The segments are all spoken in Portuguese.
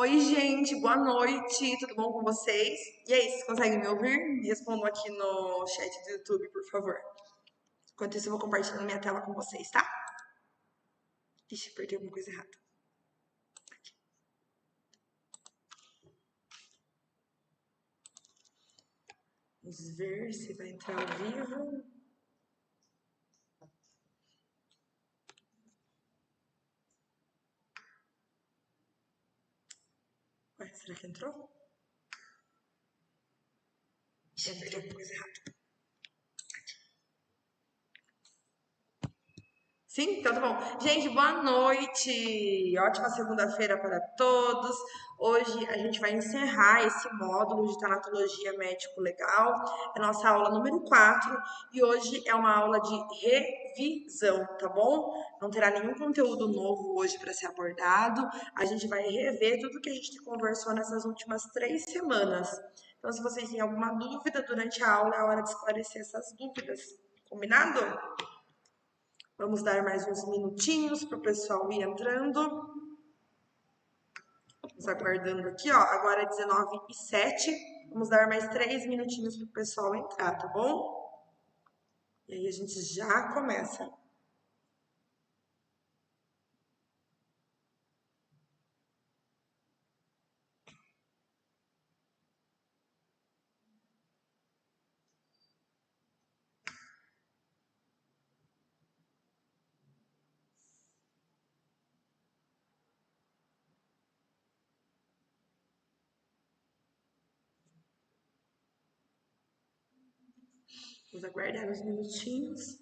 Oi, gente, boa noite, tudo bom com vocês? E aí, vocês conseguem me ouvir? Me respondam aqui no chat do YouTube, por favor. Enquanto isso, eu vou compartilhando minha tela com vocês, tá? Ixi, apertei alguma coisa errada. Vamos ver se vai entrar ao vivo. Ué, será que entrou? Ixi, apertei alguma coisa errada. Sim, então tá bom. Gente, boa noite! Ótima segunda-feira para todos. Hoje a gente vai encerrar esse módulo de tanatologia médico-legal. É a nossa aula número 4 e hoje é uma aula de revisão, tá bom? Não terá nenhum conteúdo novo hoje para ser abordado. A gente vai rever tudo que a gente conversou nessas últimas 3 semanas. Então, se vocês têm alguma dúvida durante a aula, é a hora de esclarecer essas dúvidas. Combinado? Vamos dar mais uns minutinhos para o pessoal ir entrando. Vamos aguardando aqui, ó. Agora é 19h07. Vamos dar mais 3 minutinhos para o pessoal entrar, tá bom? E aí a gente já começa. Vamos aguardar uns minutinhos.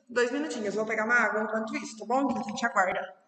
Dois minutinhos, vou pegar uma água enquanto isso, tá bom? A gente aguarda.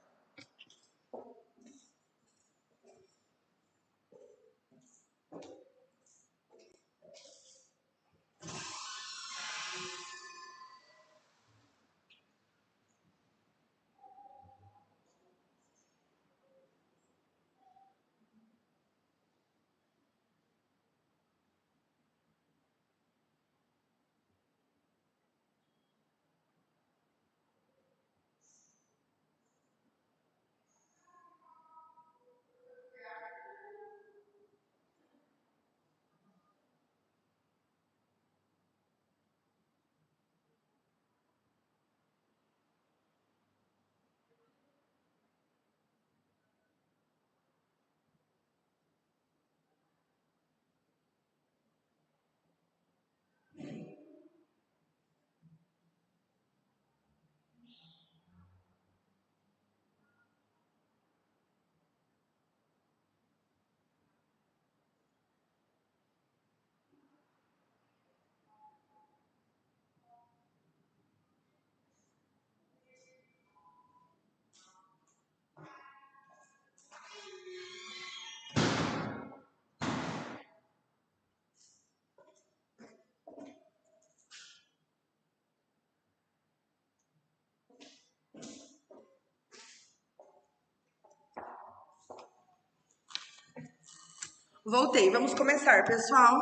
Voltei, vamos começar, pessoal.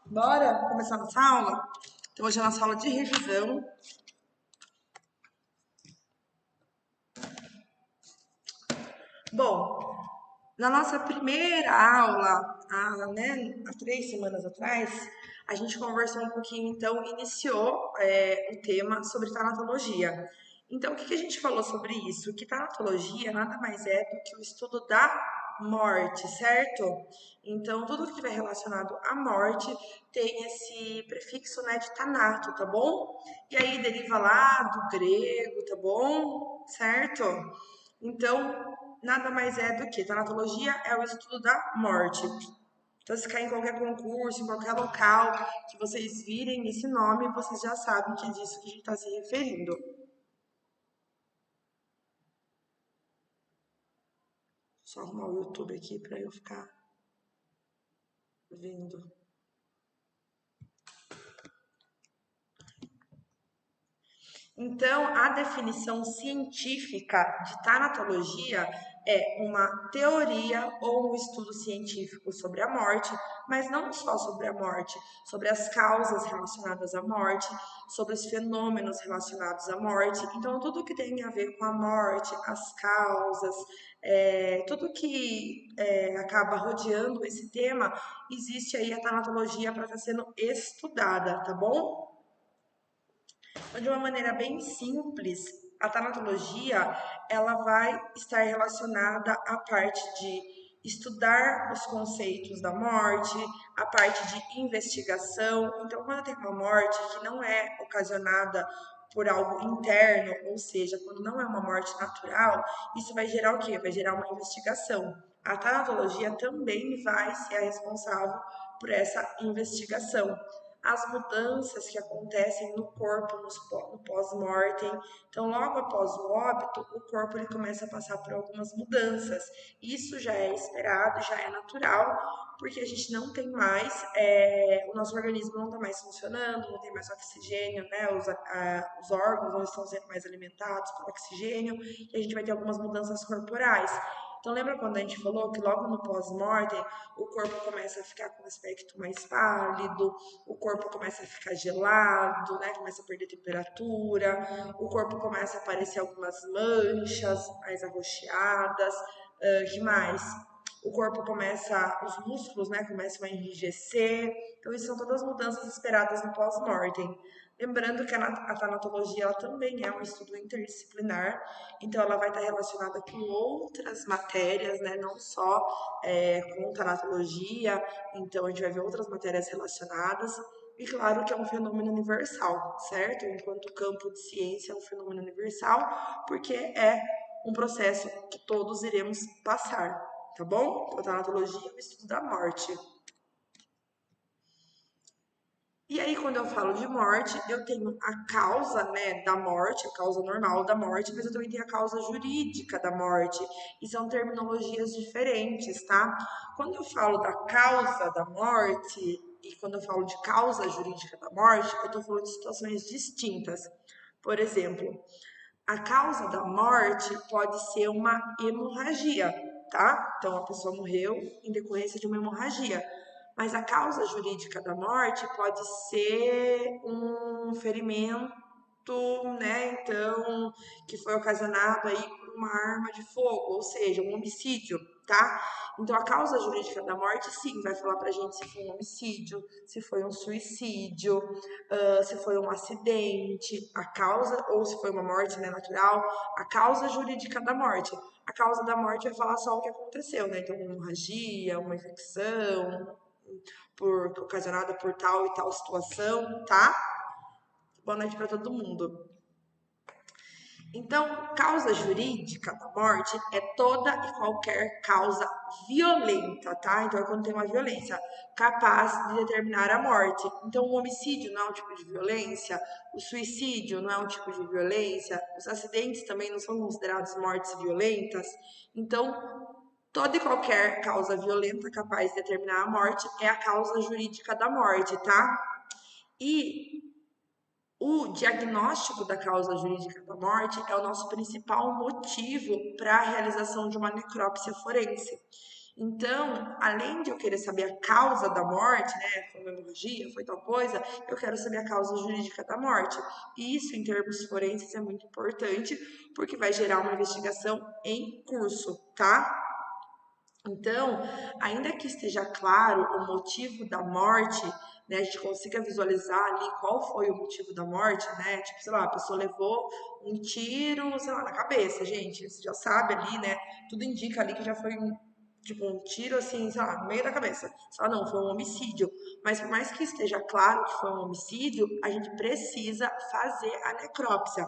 Bora começar nossa aula? Então, hoje é a nossa aula de revisão. Bom, na nossa primeira aula, há 3 semanas atrás, a gente conversou um pouquinho, então, iniciou o tema sobre tanatologia. Então, o que a gente falou sobre isso? Que tanatologia nada mais é do que o estudo da morte, certo? Então, tudo que estiver relacionado à morte tem esse prefixo, né, de tanato, tá bom? E aí deriva lá do grego, tá bom? Certo? Então, nada mais é do que tanatologia é o estudo da morte. Então, se cair em qualquer concurso, em qualquer local que vocês virem esse nome, vocês já sabem que é disso que a gente está se referindo. Só arrumar o YouTube aqui para eu ficar vendo. Então, a definição científica de tanatologia é uma teoria ou um estudo científico sobre a morte, mas não só sobre a morte, sobre as causas relacionadas à morte, sobre os fenômenos relacionados à morte. Então, tudo que tem a ver com a morte, as causas, tudo que acaba rodeando esse tema, existe aí a tanatologia para estar sendo estudada, tá bom? De uma maneira bem simples, a tanatologia ela vai estar relacionada à parte de estudar os conceitos da morte, a parte de investigação. Então, quando tem uma morte que não é ocasionada por algo interno, ou seja, quando não é uma morte natural, isso vai gerar o quê? Vai gerar uma investigação. A tanatologia também vai ser a responsável por essa investigação, as mudanças que acontecem no corpo no pós-mortem. Então, logo após o óbito, o corpo ele começa a passar por algumas mudanças. Isso já é esperado, já é natural, porque a gente não tem mais, o nosso organismo não está mais funcionando, não tem mais oxigênio, né? Os órgãos não estão sendo mais alimentados por oxigênio, e a gente vai ter algumas mudanças corporais. Então, lembra quando a gente falou que logo no pós-mortem o corpo começa a ficar com um aspecto mais pálido, o corpo começa a ficar gelado, né? Começa a perder temperatura, o corpo começa a aparecer algumas manchas mais arroxeadas, que mais? O corpo começa, os músculos, né, começam a enrijecer. Então, isso são todas mudanças esperadas no pós-mortem. Lembrando que a tanatologia ela também é um estudo interdisciplinar, então ela vai estar relacionada com outras matérias, né, não só com tanatologia, então a gente vai ver outras matérias relacionadas. E claro que é um fenômeno universal, certo? Enquanto campo de ciência é um fenômeno universal, porque é um processo que todos iremos passar, tá bom? Então, a tanatologia é o estudo da morte. E aí, quando eu falo de morte, eu tenho a causa, né, da morte, a causa normal da morte, mas eu também tenho a causa jurídica da morte. E são terminologias diferentes, tá? Quando eu falo da causa da morte e quando eu falo de causa jurídica da morte, eu estou falando de situações distintas. Por exemplo, a causa da morte pode ser uma hemorragia, tá? Então a pessoa morreu em decorrência de uma hemorragia. Mas a causa jurídica da morte pode ser um ferimento, né? Então, que foi ocasionado aí por uma arma de fogo, ou seja, um homicídio, tá? Então, a causa jurídica da morte, sim, vai falar pra gente se foi um homicídio, se foi um suicídio, se foi um acidente, a causa, ou se foi uma morte, né, natural, a causa jurídica da morte. A causa da morte vai falar só o que aconteceu, né? Então, uma hemorragia, uma infecção, ocasionada por tal e tal situação, tá? Boa noite para todo mundo. Então, causa jurídica da morte é toda e qualquer causa violenta, tá? Então, é quando tem uma violência capaz de determinar a morte. Então, o homicídio não é um tipo de violência, o suicídio não é um tipo de violência, os acidentes também não são considerados mortes violentas. Então, toda e qualquer causa violenta capaz de determinar a morte é a causa jurídica da morte, tá? E o diagnóstico da causa jurídica da morte é o nosso principal motivo para a realização de uma necrópsia forense. Então, além de eu querer saber a causa da morte, né, foi uma hemorragia, foi tal coisa, eu quero saber a causa jurídica da morte. E isso, em termos forenses, é muito importante, porque vai gerar uma investigação em curso, tá? Então, ainda que esteja claro o motivo da morte, né, a gente consiga visualizar ali qual foi o motivo da morte, né? Tipo, sei lá, a pessoa levou um tiro, sei lá, na cabeça, gente. Você já sabe ali, né? Tudo indica ali que já foi tipo um tiro assim, sei lá, no meio da cabeça. Só não, foi um homicídio. Mas por mais que esteja claro que foi um homicídio, a gente precisa fazer a necrópsia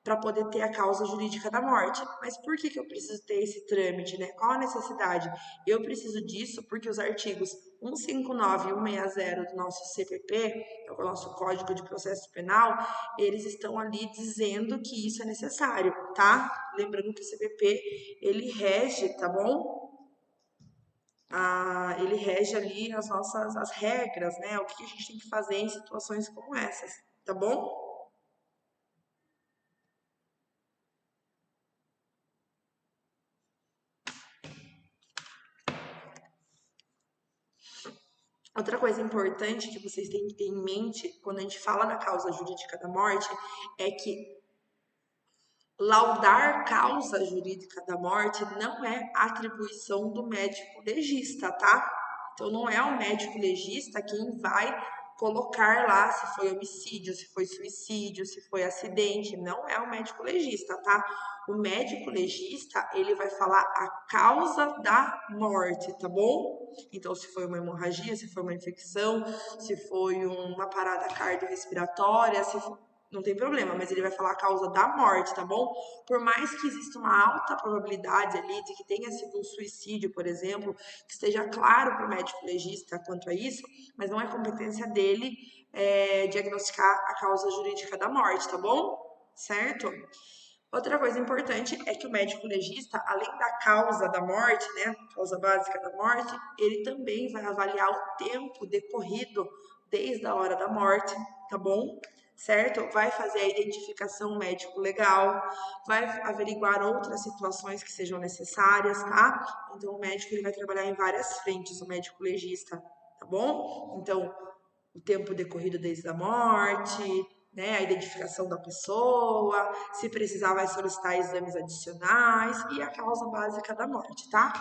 para poder ter a causa jurídica da morte. Mas por que eu preciso ter esse trâmite, né? Qual a necessidade? Eu preciso disso porque os artigos 159 e 160 do nosso CPP, que é o nosso Código de Processo Penal, eles estão ali dizendo que isso é necessário, tá? Lembrando que o CPP, ele rege, tá bom? Ele rege ali as regras, né? O que a gente tem que fazer em situações como essas, tá bom? Outra coisa importante que vocês têm que ter em mente quando a gente fala da causa jurídica da morte é que laudar causa jurídica da morte não é atribuição do médico legista, tá? Então não é o médico legista quem vai colocar lá se foi homicídio, se foi suicídio, se foi acidente, não é o médico legista, tá? O médico legista, ele vai falar a causa da morte, tá bom? Então, se foi uma hemorragia, se foi uma infecção, se foi uma parada cardiorrespiratória, se foi não tem problema, mas ele vai falar a causa da morte, tá bom? Por mais que exista uma alta probabilidade ali de que tenha sido um suicídio, por exemplo, que esteja claro para o médico legista quanto a isso, mas não é competência dele diagnosticar a causa jurídica da morte, tá bom? Certo? Outra coisa importante é que o médico legista, além da causa da morte, né, causa básica da morte, ele também vai avaliar o tempo decorrido desde a hora da morte, tá bom? Certo? Vai fazer a identificação médico legal, vai averiguar outras situações que sejam necessárias, tá? Então o médico ele vai trabalhar em várias frentes, o médico legista, tá bom? Então, o tempo decorrido desde a morte, né, a identificação da pessoa, se precisar vai solicitar exames adicionais e a causa básica da morte, tá?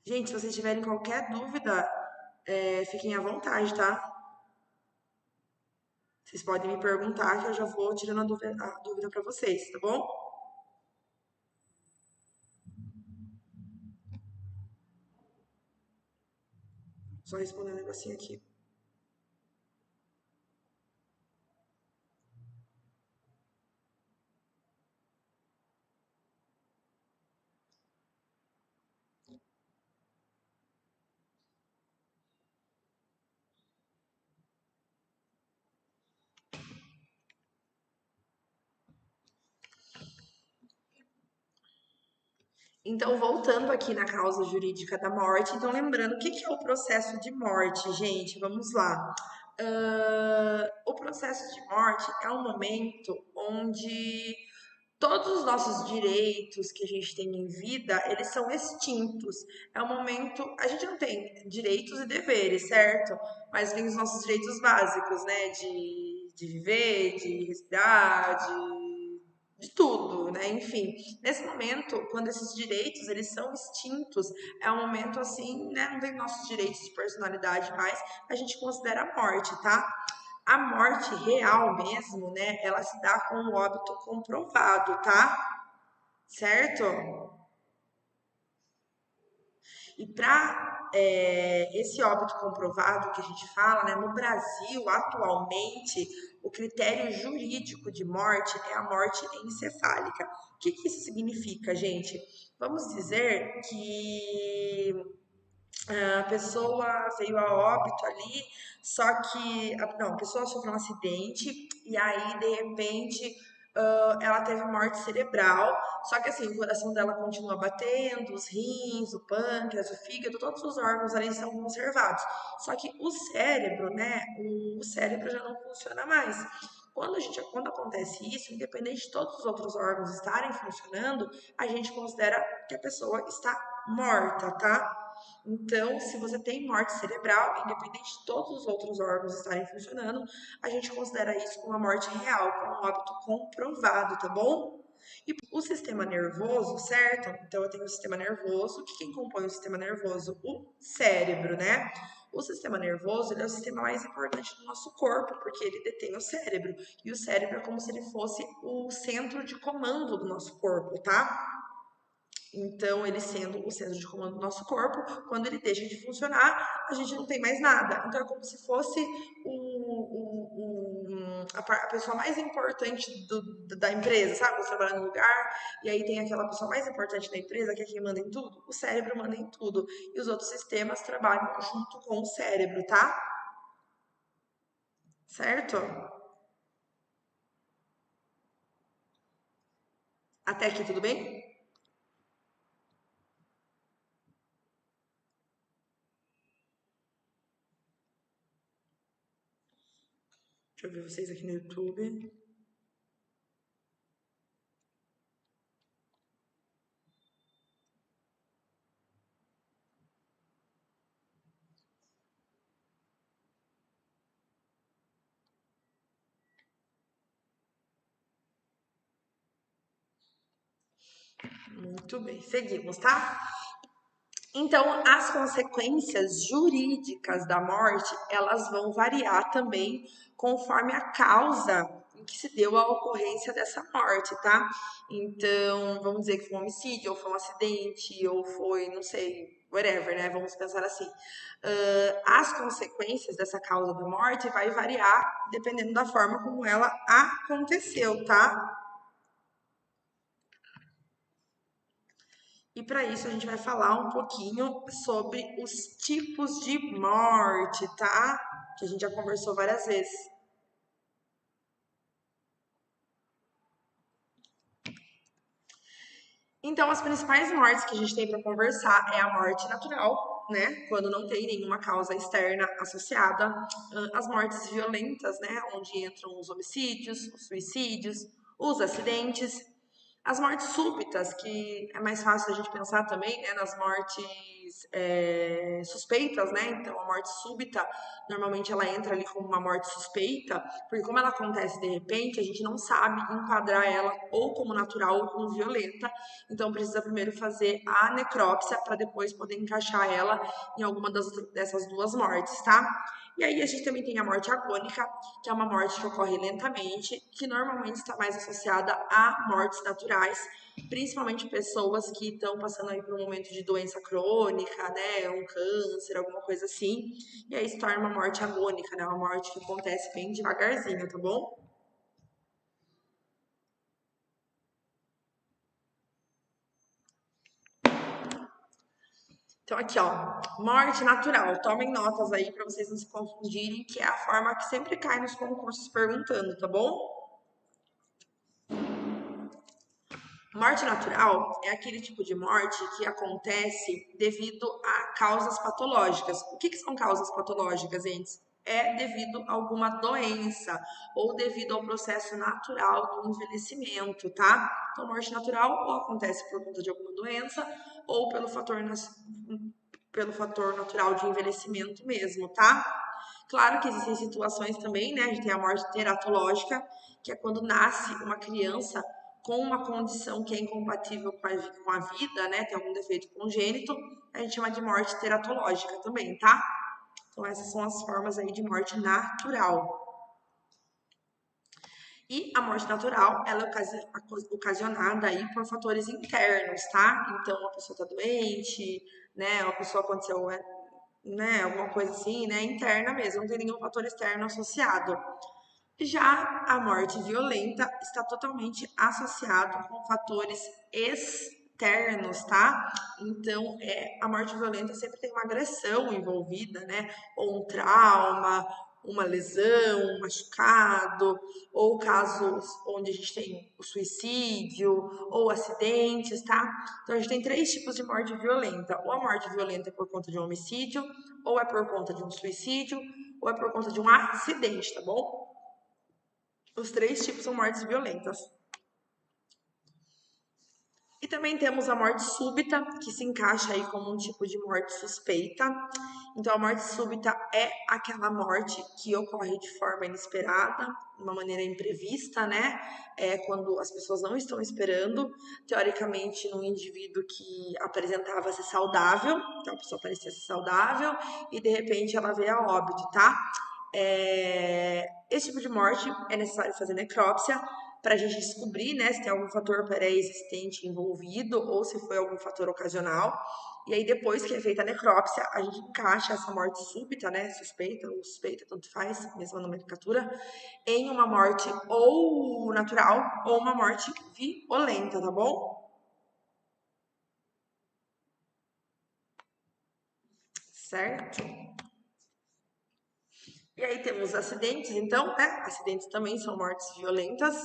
Gente, se vocês tiverem qualquer dúvida, fiquem à vontade, tá? Vocês podem me perguntar que eu já vou tirando a dúvida para vocês, tá bom? Só responder um negocinho aqui. Então, voltando aqui na causa jurídica da morte, então lembrando, o que que é o processo de morte, gente? Vamos lá. O processo de morte é um momento onde todos os nossos direitos que a gente tem em vida, eles são extintos. É um momento, a gente não tem direitos e deveres, certo? Mas vem os nossos direitos básicos, né? De viver, de respirar, de tudo, né? Enfim, nesse momento, quando esses direitos eles são extintos, é um momento assim, né? Não tem nossos direitos de personalidade mais, a gente considera a morte, tá? A morte real mesmo, né? Ela se dá com o óbito comprovado, tá? Certo? E para esse óbito comprovado que a gente fala, né? No Brasil, atualmente, o critério jurídico de morte é a morte encefálica. O que que isso significa, gente? Vamos dizer que a pessoa veio a óbito ali, só que não, a pessoa sofreu um acidente e aí de repente ela teve morte cerebral, só que assim, o coração dela continua batendo, os rins, o pâncreas, o fígado, todos os órgãos ali estão conservados. Só que o cérebro, né, o cérebro já não funciona mais. Quando acontece isso, independente de todos os outros órgãos estarem funcionando, a gente considera que a pessoa está morta, tá? Então, se você tem morte cerebral, independente de todos os outros órgãos estarem funcionando, a gente considera isso como uma morte real, como um óbito comprovado, tá bom? E o sistema nervoso, certo? Então, eu tenho o sistema nervoso, que quem compõe o sistema nervoso? O cérebro, né? O sistema nervoso ele é o sistema mais importante do nosso corpo, porque ele detém o cérebro. E o cérebro é como se ele fosse o centro de comando do nosso corpo, tá? Então, ele sendo o centro de comando do nosso corpo, quando ele deixa de funcionar, a gente não tem mais nada. Então, é como se fosse a pessoa mais importante da empresa, sabe? Você trabalha no lugar e aí tem aquela pessoa mais importante da empresa, que é quem manda em tudo. O cérebro manda em tudo. E os outros sistemas trabalham junto com o cérebro, tá? Certo? Até aqui, tudo bem? Deixa eu ver vocês aqui no YouTube. Muito bem, seguimos, tá? Então, as consequências jurídicas da morte, elas vão variar também conforme a causa em que se deu a ocorrência dessa morte, tá? Então, vamos dizer que foi um homicídio, ou foi um acidente, ou foi, não sei, whatever, né? Vamos pensar assim. As consequências dessa causa da morte vai variar dependendo da forma como ela aconteceu, tá? E para isso a gente vai falar um pouquinho sobre os tipos de morte, tá? Que a gente já conversou várias vezes. Então, as principais mortes que a gente tem para conversar é a morte natural, né? Quando não tem nenhuma causa externa associada. As mortes violentas, né? Onde entram os homicídios, os suicídios, os acidentes. As mortes súbitas, que é mais fácil a gente pensar também, né, nas mortes suspeitas, né? Então, a morte súbita, normalmente ela entra ali como uma morte suspeita, porque como ela acontece de repente, a gente não sabe enquadrar ela ou como natural ou como violenta. Então, precisa primeiro fazer a necrópsia para depois poder encaixar ela em alguma dessas duas mortes, tá? E aí a gente também tem a morte agônica, que é uma morte que ocorre lentamente, que normalmente está mais associada a mortes naturais, principalmente pessoas que estão passando aí por um momento de doença crônica, né, um câncer, alguma coisa assim, e aí se torna uma morte agônica, né, uma morte que acontece bem devagarzinho, tá bom? Então aqui, ó, morte natural. Tomem notas aí para vocês não se confundirem, que é a forma que sempre cai nos concursos perguntando, tá bom? Morte natural é aquele tipo de morte que acontece devido a causas patológicas. O que são causas patológicas, gente? É devido a alguma doença ou devido ao processo natural do envelhecimento, tá? Então, morte natural ou acontece por conta de alguma doença ou pelo fator natural de envelhecimento mesmo, tá? Claro que existem situações também, né? A gente tem a morte teratológica, que é quando nasce uma criança com uma condição que é incompatível com a vida, né? Tem algum defeito congênito, a gente chama de morte teratológica também, tá? Então essas são as formas aí de morte natural. E a morte natural, ela é ocasionada aí por fatores internos, tá? Então, a pessoa tá doente, né? A pessoa aconteceu, né? Alguma coisa assim, né? Interna mesmo, não tem nenhum fator externo associado. Já a morte violenta está totalmente associado com fatores externos, tá? Então, a morte violenta sempre tem uma agressão envolvida, né? Ou um trauma, uma lesão, um machucado, ou casos onde a gente tem o suicídio, ou acidentes, tá? Então, a gente tem três tipos de morte violenta. Ou a morte violenta é por conta de um homicídio, ou é por conta de um suicídio, ou é por conta de um acidente, tá bom? Os três tipos são mortes violentas. E também temos a morte súbita, que se encaixa aí como um tipo de morte suspeita. Então, a morte súbita é aquela morte que ocorre de forma inesperada, de uma maneira imprevista, né? É quando as pessoas não estão esperando, teoricamente, num indivíduo que apresentava ser saudável, então a pessoa parecia ser saudável, e de repente ela veio a óbito, tá? Esse tipo de morte é necessário fazer necrópsia para a gente descobrir, né, se tem algum fator pré-existente envolvido ou se foi algum fator ocasional. E aí, depois que é feita a necrópsia, a gente encaixa essa morte súbita, né, suspeita ou suspeita, tanto faz, mesma nomenclatura, em uma morte ou natural ou uma morte violenta, tá bom? Certo? E aí temos acidentes, então, né? Acidentes também são mortes violentas.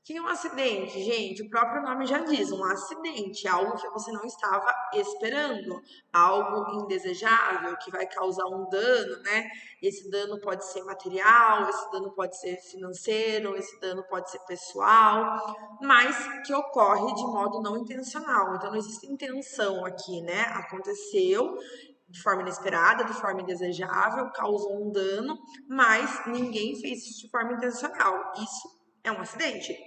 Que é um acidente, gente, o próprio nome já diz, um acidente, algo que você não estava esperando, algo indesejável que vai causar um dano, né? Esse dano pode ser material, esse dano pode ser financeiro, esse dano pode ser pessoal, mas que ocorre de modo não intencional. Então não existe intenção aqui, né? Aconteceu de forma inesperada, de forma indesejável, causou um dano, mas ninguém fez isso de forma intencional. Isso é um acidente.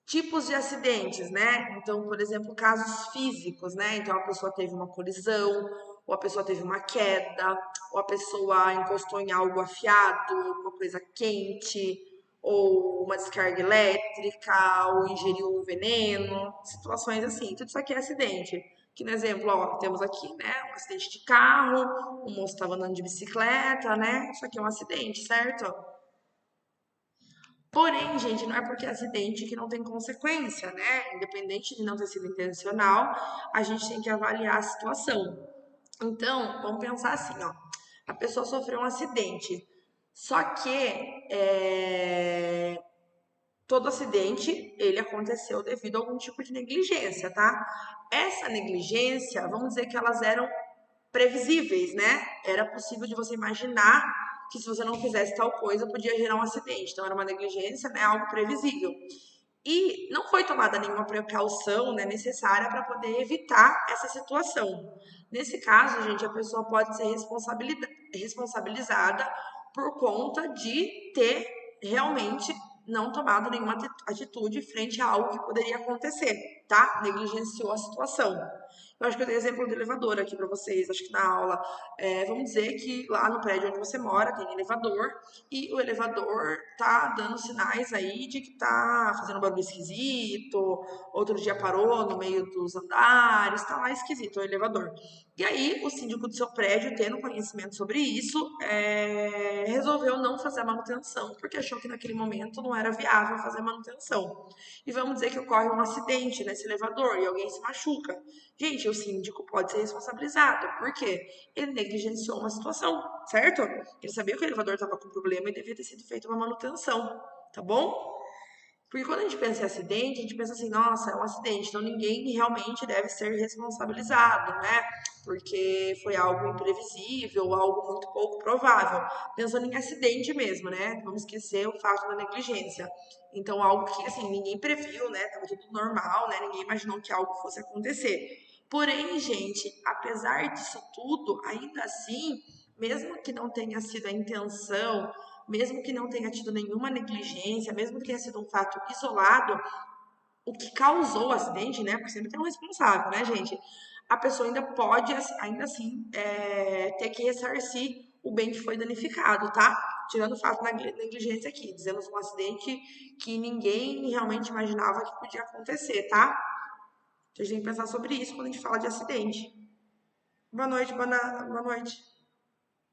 Tipos de acidentes, né? Então, por exemplo, casos físicos, né? Então, a pessoa teve uma colisão, ou a pessoa teve uma queda, ou a pessoa encostou em algo afiado, uma coisa quente, ou uma descarga elétrica, ou ingeriu um veneno, situações assim. Tudo isso aqui é acidente. Que no exemplo, ó, temos aqui, né, um acidente de carro, o moço estava andando de bicicleta, né? Isso aqui é um acidente, certo? Porém, gente, não é porque é acidente que não tem consequência, né? Independente de não ter sido intencional, a gente tem que avaliar a situação. Então, vamos pensar assim, ó. A pessoa sofreu um acidente, só que todo acidente ele aconteceu devido a algum tipo de negligência, tá? Essa negligência, vamos dizer que elas eram previsíveis, né? Era possível de você imaginar que se você não fizesse tal coisa podia gerar um acidente. Então era uma negligência, né? Algo previsível. E não foi tomada nenhuma precaução, né, necessária para poder evitar essa situação. Nesse caso, gente, a pessoa pode ser responsabilizada por conta de ter realmente não tomado nenhuma atitude frente a algo que poderia acontecer, tá? Negligenciou a situação. Eu acho que eu dei exemplo do elevador aqui para vocês, acho que na aula. Vamos dizer que lá no prédio onde você mora tem elevador e o elevador tá dando sinais aí de que tá fazendo um barulho esquisito, outro dia parou no meio dos andares, tá lá esquisito o elevador. E aí o síndico do seu prédio, tendo conhecimento sobre isso, resolveu não fazer a manutenção, porque achou que naquele momento não era viável fazer a manutenção. E vamos dizer que ocorre um acidente nesse elevador e alguém se machuca. Gente, o síndico pode ser responsabilizado, porque ele negligenciou uma situação, certo? Ele sabia que o elevador estava com problema e devia ter sido feita uma manutenção, tá bom? Porque quando a gente pensa em acidente, a gente pensa assim, nossa, é um acidente, então ninguém realmente deve ser responsabilizado, né? Porque foi algo imprevisível, algo muito pouco provável. Pensando em acidente mesmo, né? Vamos esquecer o fato da negligência. Então, algo que, assim, ninguém previu, né? Tava tudo normal, né? Ninguém imaginou que algo fosse acontecer. Porém, gente, apesar disso tudo, ainda assim, mesmo que não tenha sido a intenção, mesmo que não tenha tido nenhuma negligência, mesmo que tenha sido um fato isolado, o que causou o acidente, né? Porque sempre tem um responsável, né, gente? A pessoa ainda pode, ainda assim, ter que ressarcir o bem que foi danificado, tá? Tirando o fato da negligência aqui, dizemos um acidente que ninguém realmente imaginava que podia acontecer, tá? Então, a gente tem que pensar sobre isso quando a gente fala de acidente. Boa noite, boa noite.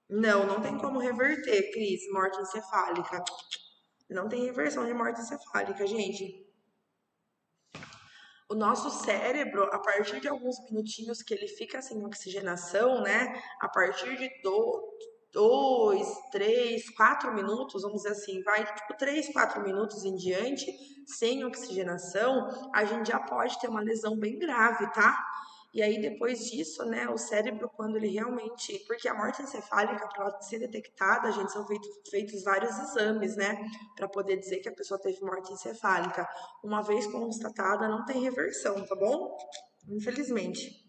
Não, não tem como reverter, Cris, morte encefálica. Não tem reversão de morte encefálica, gente. O nosso cérebro, a partir de alguns minutinhos que ele fica sem oxigenação, né? A partir de 2, 3, 4 minutos, vamos dizer assim, vai tipo 3, 4 minutos em diante, sem oxigenação, a gente já pode ter uma lesão bem grave, tá? E aí, depois disso, né, o cérebro, quando ele realmente. Porque a morte encefálica, para ela ser detectada, gente, são feitos vários exames, né, para poder dizer que a pessoa teve morte encefálica. Uma vez constatada, não tem reversão, tá bom? Infelizmente.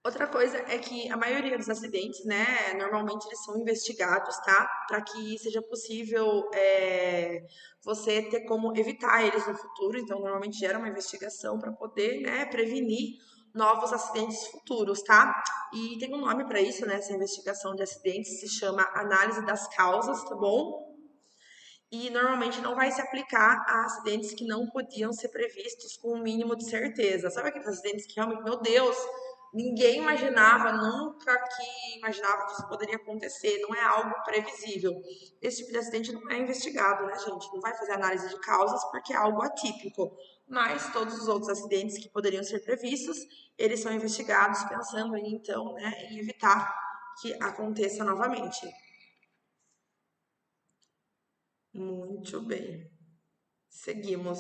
Outra coisa é que a maioria dos acidentes, né, normalmente eles são investigados, tá? Para que seja possível você ter como evitar eles no futuro. Então, normalmente gera uma investigação para poder, né, prevenir novos acidentes futuros, tá? E tem um nome para isso, né? Essa investigação de acidentes se chama análise das causas, tá bom? E normalmente não vai se aplicar a acidentes que não podiam ser previstos com o mínimo de certeza. Sabe aqueles acidentes que realmente, meu Deus, ninguém imaginava, nunca que imaginava que isso poderia acontecer, não é algo previsível. Esse tipo de acidente não é investigado, né, gente? Não vai fazer análise de causas porque é algo atípico. Mas todos os outros acidentes que poderiam ser previstos, eles são investigados pensando em, então, né, em evitar que aconteça novamente. Muito bem. Seguimos.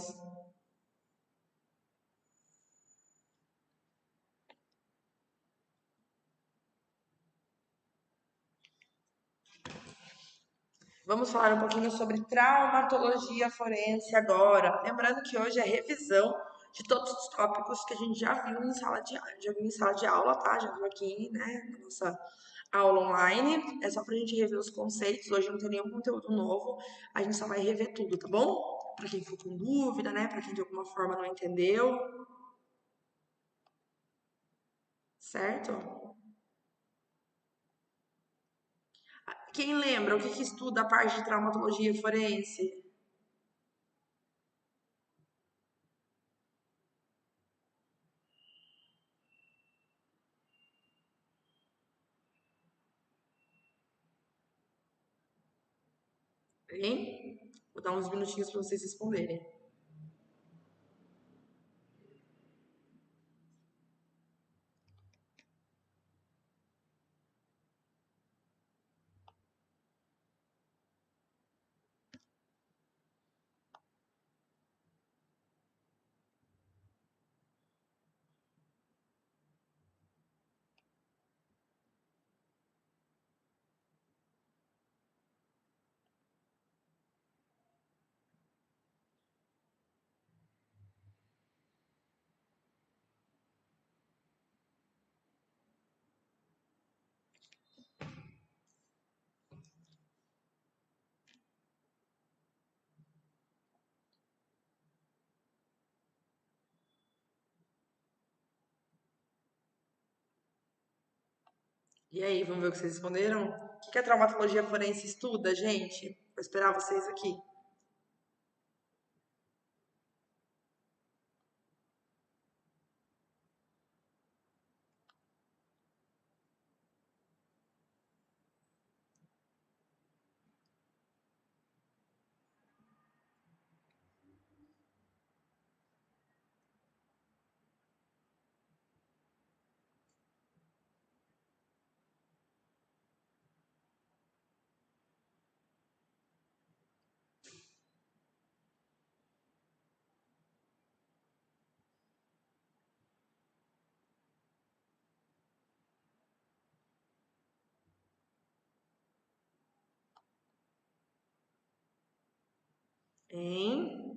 Vamos falar um pouquinho sobre traumatologia forense agora. Lembrando que hoje é revisão de todos os tópicos que a gente já viu em sala de aula, tá? Já viu aqui, né, na nossa aula online, é só pra gente rever os conceitos. Hoje não tem nenhum conteúdo novo, a gente só vai rever tudo, tá bom? Pra quem ficou com dúvida, né? Pra quem de alguma forma não entendeu, certo? Quem lembra o que que estuda a parte de traumatologia forense? Hein? Vou dar uns minutinhos pra vocês responderem. E aí, vamos ver o que vocês responderam? O que a traumatologia forense estuda, gente? Vou esperar vocês aqui. Hein?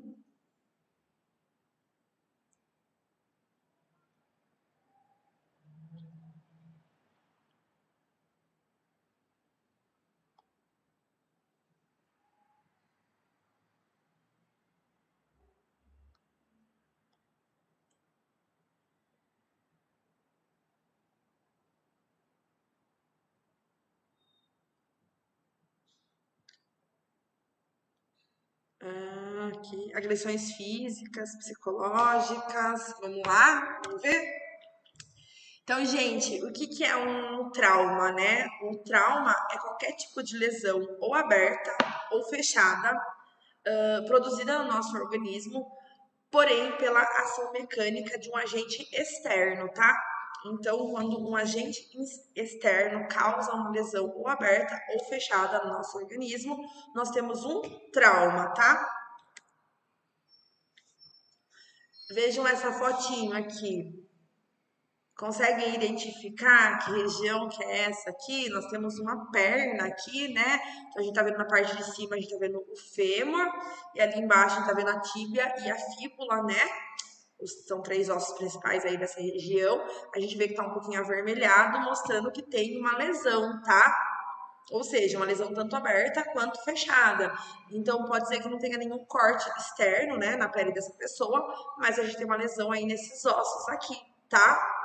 Aqui. Agressões físicas, psicológicas. Vamos lá? Vamos ver? Então, gente, o que que é um trauma, né? Um trauma é qualquer tipo de lesão ou aberta ou fechada, produzida no nosso organismo, porém pela ação mecânica de um agente externo, tá? Então, quando um agente externo causa uma lesão ou aberta ou fechada no nosso organismo, nós temos um trauma, tá? Vejam essa fotinho aqui. Conseguem identificar que região que é essa aqui? Nós temos uma perna aqui, né? Então a gente tá vendo na parte de cima, a gente tá vendo o fêmur, e ali embaixo a gente tá vendo a tíbia e a fíbula, né? São três ossos principais aí dessa região. A gente vê que tá um pouquinho avermelhado, mostrando que tem uma lesão, tá? Ou seja, uma lesão tanto aberta quanto fechada. Então, pode ser que não tenha nenhum corte externo, né, na pele dessa pessoa, mas a gente tem uma lesão aí nesses ossos aqui, tá?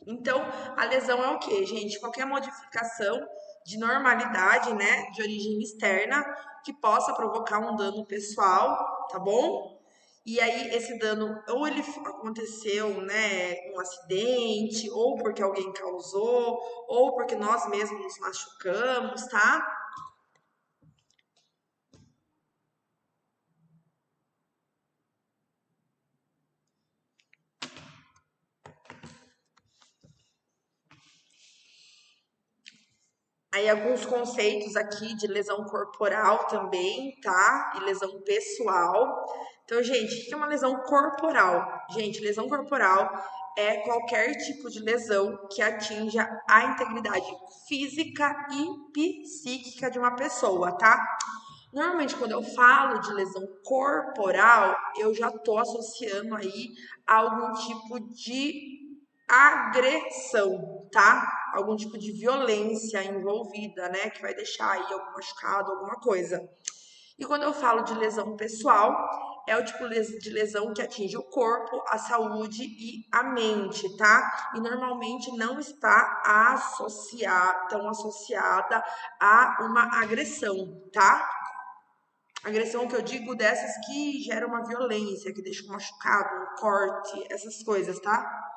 Então, a lesão é o quê, gente? Qualquer modificação de normalidade, né, de origem externa, que possa provocar um dano pessoal, tá bom? E aí, esse dano, ou ele aconteceu, né, um acidente, ou porque alguém causou, ou porque nós mesmos nos machucamos, tá? Aí alguns conceitos aqui de lesão corporal também, tá? E lesão pessoal. Então, gente, o que é uma lesão corporal? Gente, lesão corporal é qualquer tipo de lesão que atinja a integridade física e psíquica de uma pessoa, tá? Normalmente, quando eu falo de lesão corporal, eu já tô associando aí a algum tipo de agressão, tá? Algum tipo de violência envolvida, né? Que vai deixar aí algum machucado, alguma coisa. E quando eu falo de lesão pessoal, é o tipo de lesão que atinge o corpo, a saúde e a mente, tá? E normalmente não está tão associada a uma agressão, tá? Agressão que eu digo dessas que geram uma violência, que deixa um machucado, um corte, essas coisas, tá?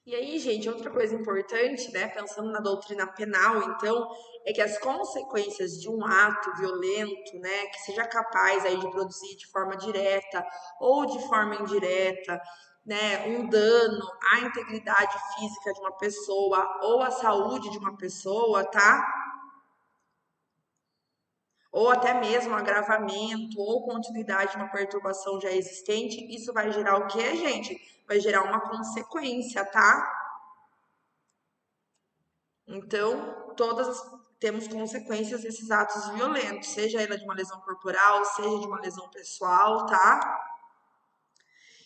E aí, gente, outra coisa importante, né, pensando na doutrina penal, então, é que as consequências de um ato violento, né, que seja capaz aí de produzir de forma direta ou de forma indireta, né, um dano à integridade física de uma pessoa ou à saúde de uma pessoa, tá? Ou até mesmo agravamento ou continuidade de uma perturbação já existente, isso vai gerar o quê, gente? Vai gerar uma consequência, tá? Então, temos consequências desses atos violentos, seja ela de uma lesão corporal, seja de uma lesão pessoal, tá?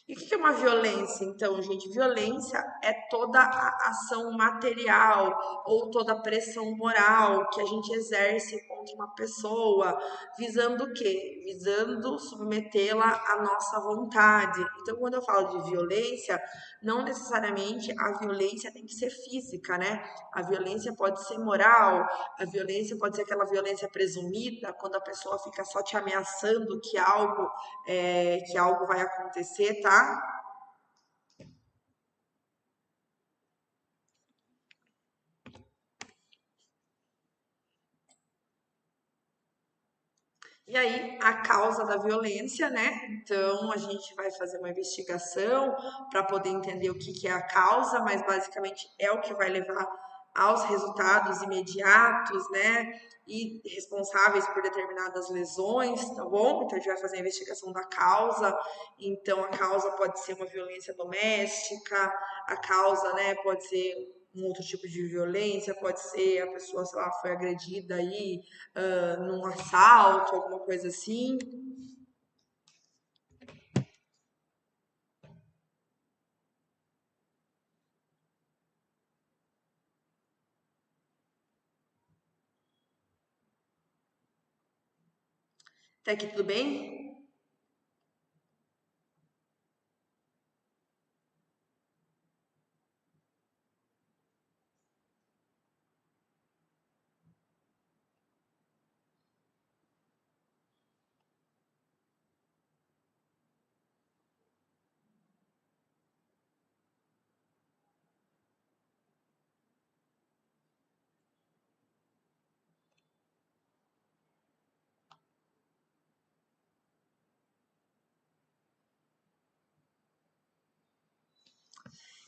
E o que é uma violência, então, gente? Violência é toda a ação material ou toda a pressão moral que a gente exerce contra uma pessoa, visando o quê? Visando submetê-la à nossa vontade. Então, quando eu falo de violência, não necessariamente a violência tem que ser física, né? A violência pode ser moral, a violência pode ser aquela violência presumida, quando a pessoa fica só te ameaçando que algo vai acontecer, tá? E aí, a causa da violência, né? Então, a gente vai fazer uma investigação para poder entender o que que é a causa, mas basicamente é o que vai levar aos resultados imediatos, né? E responsáveis por determinadas lesões, tá bom? Então, a gente vai fazer a investigação da causa. Então, a causa pode ser uma violência doméstica, a causa, né, pode ser um outro tipo de violência, pode ser a pessoa, sei lá, foi agredida aí num assalto, alguma coisa assim. Até aqui tudo bem?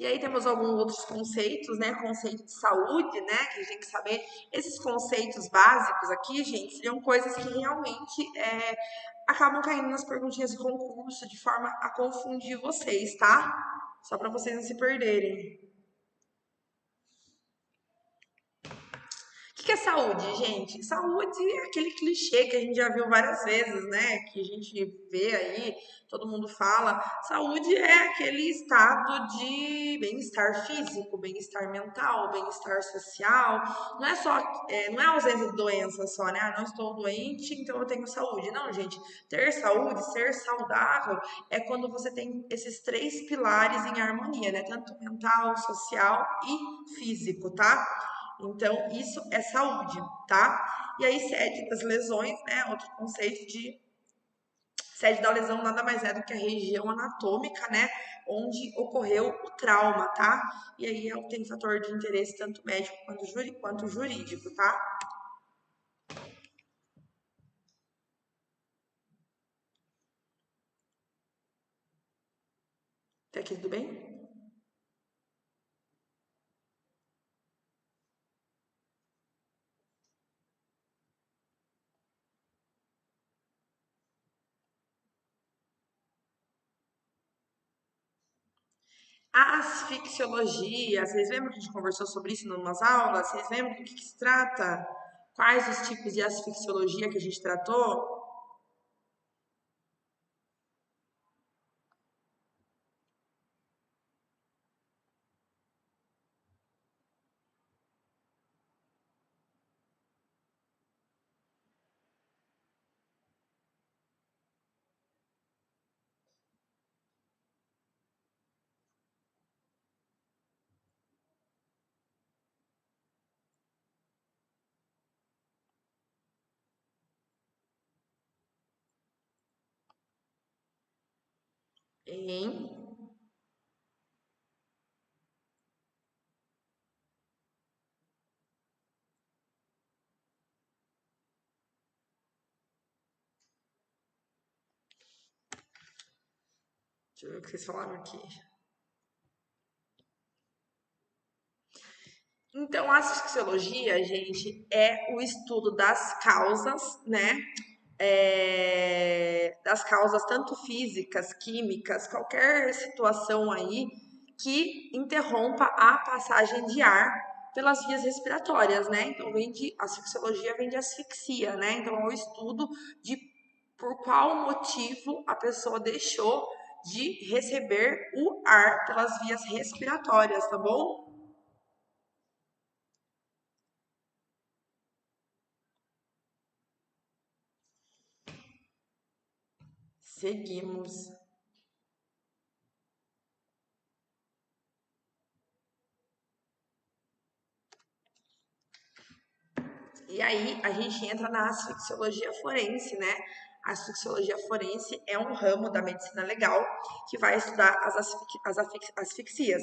E aí temos alguns outros conceitos, né? Conceito de saúde, né? Que a gente tem que saber. Esses conceitos básicos aqui, gente, seriam coisas que realmente acabam caindo nas perguntinhas de concurso de forma a confundir vocês, tá? Só para vocês não se perderem. O que é saúde, gente? Saúde é aquele clichê que a gente já viu várias vezes, né? Que a gente vê aí, todo mundo fala. Saúde é aquele estado de bem-estar físico, bem-estar mental, bem-estar social. Não é só, não é ausência de doença só, né? Ah, não estou doente, então eu tenho saúde. Não, gente. Ter saúde, ser saudável, é quando você tem esses três pilares em harmonia, né? Tanto mental, social e físico, tá? Então, isso é saúde, tá? E aí, sede das lesões, né? Outro conceito de Sede da lesão nada mais é do que a região anatômica, né, onde ocorreu o trauma, tá? E aí tem fator de interesse tanto médico quanto jurídico, tá? Até aqui tudo bem? A asfixiologia, vocês lembram que a gente conversou sobre isso em umas aulas? Vocês lembram do que se trata? Quais os tipos de asfixiologia que a gente tratou? Hein? Deixa eu ver o que vocês falaram aqui. Então, a asfixiologia, gente, é o estudo das causas, né? Das causas tanto físicas, químicas, qualquer situação aí que interrompa a passagem de ar pelas vias respiratórias, né? Então, asfixiologia vem de asfixia, né? Então, é o estudo de por qual motivo a pessoa deixou de receber o ar pelas vias respiratórias, tá bom? Seguimos. E aí a gente entra na asfixiologia forense, né? A asfixiologia forense é um ramo da medicina legal que vai estudar asfixias.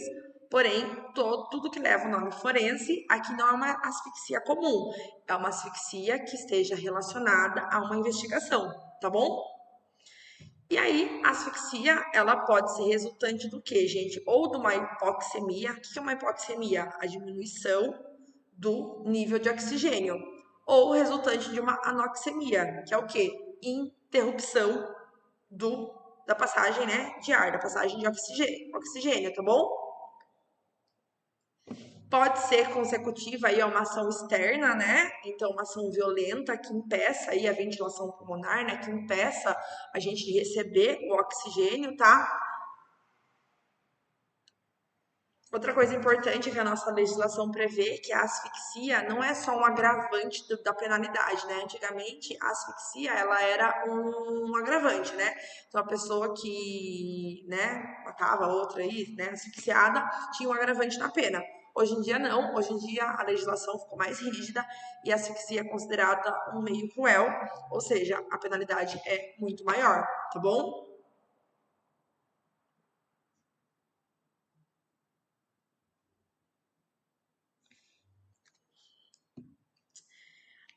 Porém, tudo que leva o nome forense aqui não é uma asfixia comum, é uma asfixia que esteja relacionada a uma investigação, tá bom? E aí, a asfixia, ela pode ser resultante do quê, gente? Ou de uma hipoxemia. O que é uma hipoxemia? A diminuição do nível de oxigênio. Ou resultante de uma anoxemia, que é o quê? Interrupção da passagem, né, de ar, da passagem de oxigênio, tá bom? Pode ser consecutiva aí a uma ação externa, né? Então, uma ação violenta que impeça aí a ventilação pulmonar, né? Que impeça a gente de receber o oxigênio, tá? Outra coisa importante que a nossa legislação prevê que a asfixia não é só um agravante da penalidade, né? Antigamente, a asfixia, ela era um agravante, né? Então, a pessoa que, né, matava a outra aí, né, asfixiada, tinha um agravante na pena. Hoje em dia, não. Hoje em dia, a legislação ficou mais rígida e a asfixia é considerada um meio cruel, ou seja, a penalidade é muito maior, tá bom?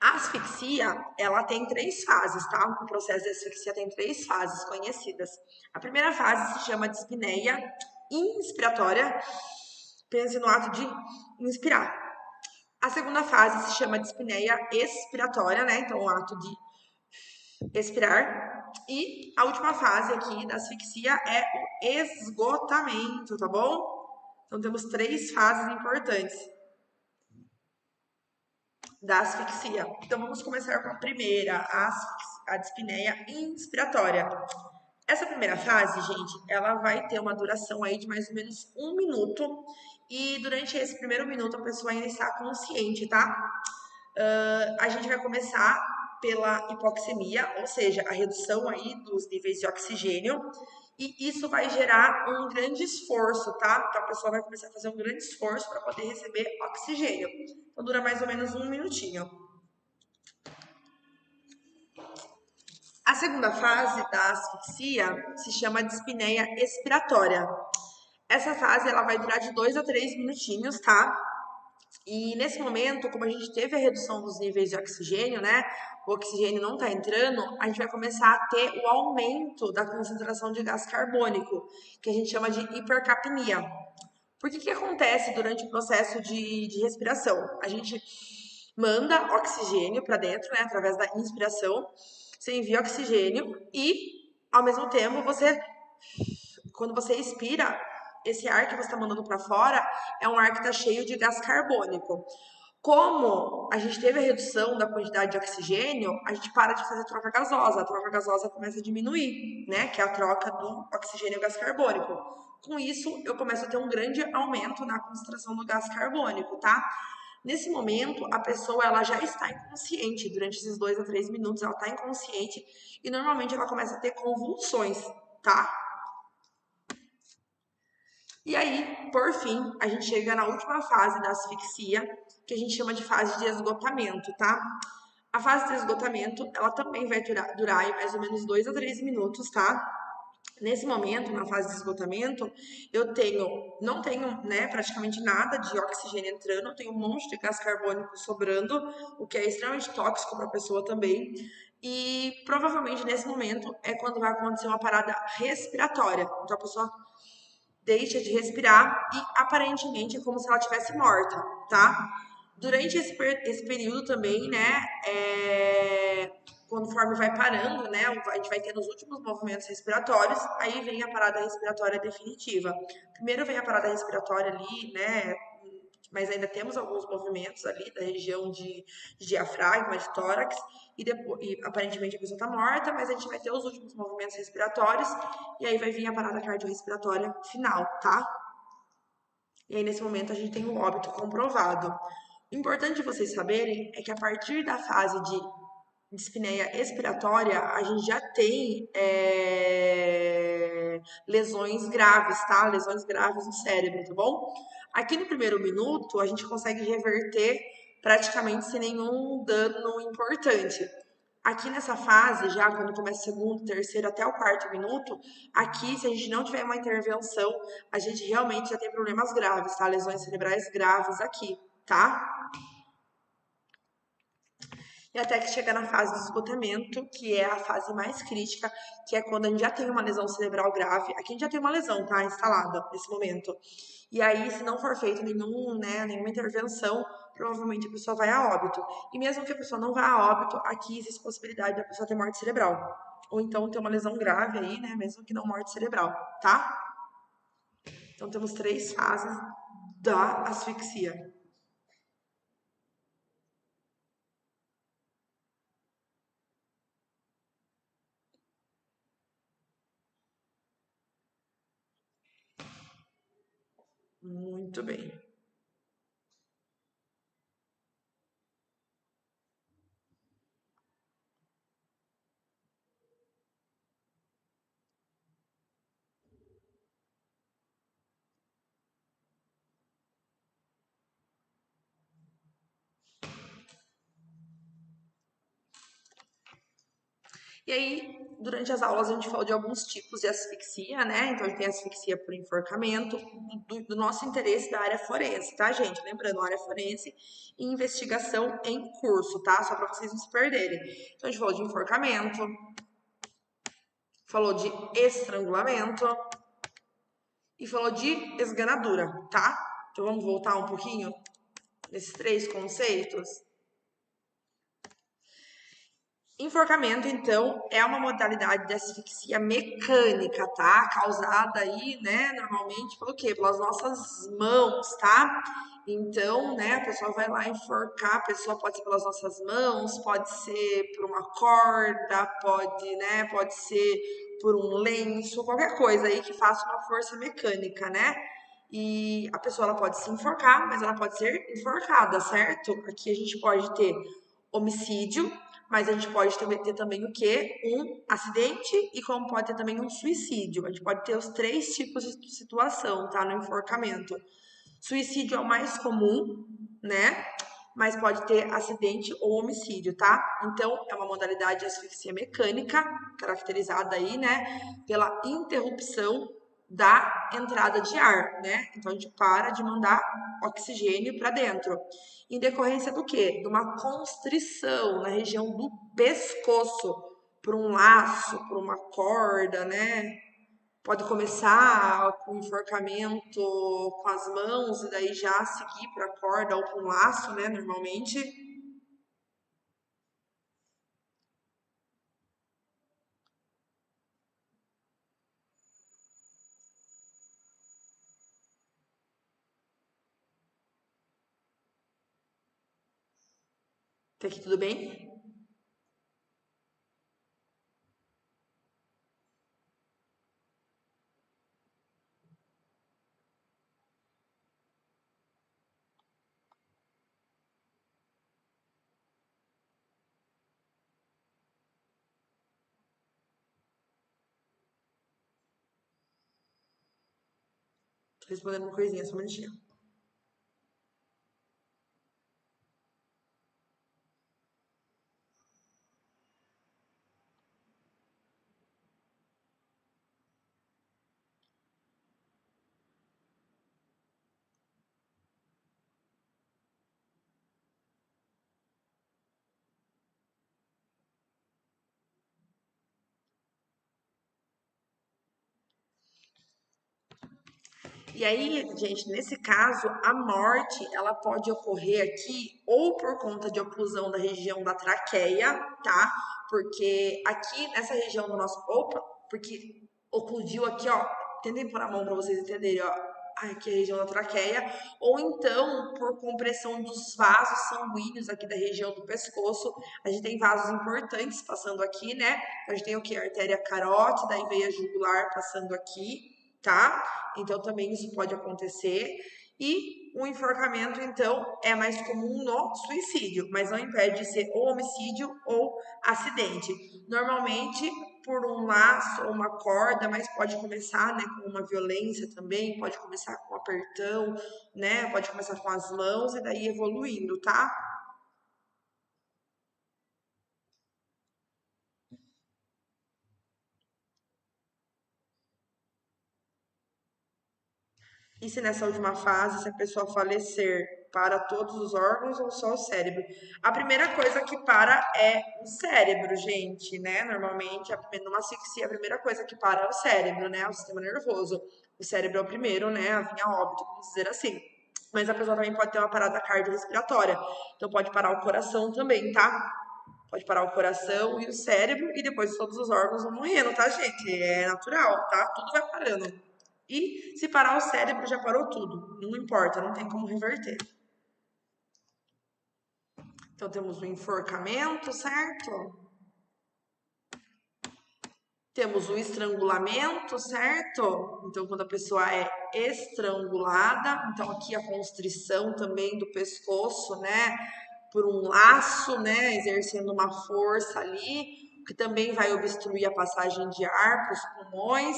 A asfixia, ela tem três fases, tá? O processo de asfixia tem três fases conhecidas. A primeira fase se chama dispneia inspiratória, pense no ato de inspirar. A segunda fase se chama dispneia expiratória, né? Então, o ato de expirar. E a última fase aqui da asfixia é o esgotamento, tá bom? Então, temos três fases importantes da asfixia. Então, vamos começar com a primeira, a dispneia inspiratória. Essa primeira fase, gente, ela vai ter uma duração aí de mais ou menos 1 minuto. E durante esse primeiro minuto, a pessoa ainda está consciente, tá? A gente vai começar pela hipoxemia, ou seja, a redução aí dos níveis de oxigênio. E isso vai gerar um grande esforço, tá? Então a pessoa vai começar a fazer um grande esforço para poder receber oxigênio. Então dura mais ou menos 1 minutinho. A segunda fase da asfixia se chama dispneia expiratória. Essa fase ela vai durar de 2 a 3 minutinhos, tá? E nesse momento, como a gente teve a redução dos níveis de oxigênio, né? O oxigênio não está entrando, a gente vai começar a ter o aumento da concentração de gás carbônico, que a gente chama de hipercapnia. Por que acontece durante o processo de respiração? A gente manda oxigênio para dentro, né, através da inspiração, você envia oxigênio e, ao mesmo tempo, quando você expira, esse ar que você está mandando para fora é um ar que está cheio de gás carbônico. Como a gente teve a redução da quantidade de oxigênio, a gente para de fazer troca gasosa. A troca gasosa começa a diminuir, né? Que é a troca do oxigênio e gás carbônico. Com isso, eu começo a ter um grande aumento na concentração do gás carbônico, tá? Nesse momento, a pessoa ela já está inconsciente. Durante esses 2 a 3 minutos, ela está inconsciente e normalmente ela começa a ter convulsões, tá? E aí, por fim, a gente chega na última fase da asfixia, que a gente chama de fase de esgotamento, tá? A fase de esgotamento, ela também vai durar aí mais ou menos 2 a 3 minutos, tá? Nesse momento, na fase de esgotamento, não tenho, né, praticamente nada de oxigênio entrando, eu tenho um monte de gás carbônico sobrando, o que é extremamente tóxico para a pessoa também. E provavelmente nesse momento é quando vai acontecer uma parada respiratória. Então a pessoa deixa de respirar e aparentemente é como se ela estivesse morta, tá? Durante esse período também, né, conforme vai parando, né, a gente vai tendo os últimos movimentos respiratórios, aí vem a parada respiratória definitiva. Primeiro vem a parada respiratória ali, né, mas ainda temos alguns movimentos ali da região de diafragma, de tórax, e aparentemente a pessoa está morta, mas a gente vai ter os últimos movimentos respiratórios, e aí vai vir a parada cardiorrespiratória final, tá? E aí nesse momento a gente tem o óbito comprovado. O importante vocês saberem é que a partir da fase de dispneia expiratória, a gente já tem lesões graves, tá? Lesões graves no cérebro, tá bom? Aqui no primeiro minuto, a gente consegue reverter praticamente sem nenhum dano importante. Aqui nessa fase, já quando começa o segundo, terceiro, até o quarto minuto, aqui, se a gente não tiver uma intervenção, a gente realmente já tem problemas graves, tá? Lesões cerebrais graves aqui, tá? E até que chega na fase de esgotamento, que é a fase mais crítica, que é quando a gente já tem uma lesão cerebral grave. Aqui a gente já tem uma lesão, tá? Instalada nesse momento. E aí, se não for feito nenhuma intervenção, provavelmente a pessoa vai a óbito. E mesmo que a pessoa não vá a óbito, aqui existe possibilidade da pessoa ter morte cerebral. Ou então ter uma lesão grave aí, né? Mesmo que não morte cerebral, tá? Então temos 3 fases da asfixia. Muito bem. E aí, durante as aulas, a gente falou de alguns tipos de asfixia, né? Então, a gente tem asfixia por enforcamento, do nosso interesse da área forense, tá, gente? Lembrando, área forense e investigação em curso, tá? Só para vocês não se perderem. Então, a gente falou de enforcamento, falou de estrangulamento e falou de esganadura, tá? Então, vamos voltar um pouquinho nesses 3 conceitos. Enforcamento, então, é uma modalidade de asfixia mecânica, tá? Causada aí, né, normalmente pelo quê? Pelas nossas mãos, tá? Então, né, a pessoa vai lá enforcar, a pessoa pode ser pelas nossas mãos, pode ser por uma corda, pode ser por um lenço, qualquer coisa aí que faça uma força mecânica, né? E a pessoa ela pode se enforcar, mas ela pode ser enforcada, certo? Aqui a gente pode ter homicídio, mas a gente pode ter também o quê? Um acidente e como pode ter também um suicídio. A gente pode ter os 3 tipos de situação, tá? No enforcamento. Suicídio é o mais comum, né? mas pode ter acidente ou homicídio, tá? Então, é uma modalidade de asfixia mecânica, caracterizada aí, né, pela interrupção da entrada de ar, né? Então, a gente para de mandar oxigênio para dentro. Em decorrência do quê? De uma constrição na região do pescoço, por um laço, por uma corda, né? Pode começar com enforcamento com as mãos e daí já seguir para a corda ou para um laço, né? Normalmente. Tá aqui tudo bem? Tô respondendo uma coisinha, só um minutinho. E aí, gente, nesse caso, a morte, ela pode ocorrer aqui ou por conta de oclusão da região da traqueia, tá? Porque aqui nessa região do nosso, opa, porque ocludiu aqui, ó, tentem pôr a mão para vocês entenderem, ó. Aqui é a região da traqueia, ou então por compressão dos vasos sanguíneos aqui da região do pescoço. A gente tem vasos importantes passando aqui, né? A gente tem o que? A artéria carótida e veia jugular passando aqui, tá? Então também isso pode acontecer. E o enforcamento, então, é mais comum no suicídio, mas não impede de ser ou homicídio ou acidente. Normalmente por um laço ou uma corda, mas pode começar, né, com uma violência também, pode começar com um apertão, né, pode começar com as mãos e daí evoluindo, tá? E se nessa última fase, se a pessoa falecer, para todos os órgãos ou só o cérebro? A primeira coisa que para é o cérebro, gente, né? Normalmente, numa asfixia, a primeira coisa que para é o cérebro, né? O sistema nervoso. O cérebro é o primeiro, né? A vir a óbito, vamos dizer assim. Mas a pessoa também pode ter uma parada cardiorrespiratória. Então, pode parar o coração também, tá? Pode parar o coração e o cérebro e depois todos os órgãos vão morrendo, tá, gente? É natural, tá? Tudo vai parando. E se parar o cérebro, já parou tudo. Não importa, não tem como reverter. Então temos o enforcamento, certo? Temos o estrangulamento, certo? Então, quando a pessoa é estrangulada, então aqui a constrição também do pescoço, né? Por um laço, né? Exercendo uma força ali, que também vai obstruir a passagem de ar para os pulmões,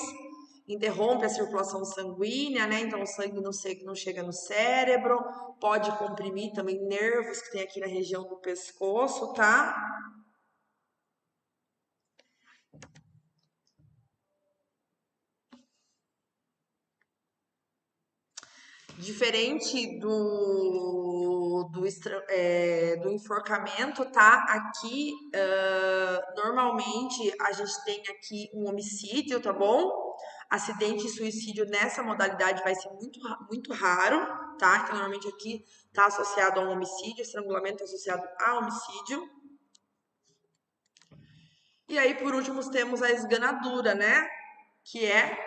interrompe a circulação sanguínea, né? Então o sangue não chega no cérebro, pode comprimir também nervos que tem aqui na região do pescoço, tá? Diferente do enforcamento, tá? Aqui, normalmente, a gente tem aqui um homicídio, tá bom? Acidente e suicídio nessa modalidade vai ser muito raro, tá? Então, normalmente aqui tá associado a um homicídio, estrangulamento associado a homicídio. E aí, por último, temos a esganadura, né? Que é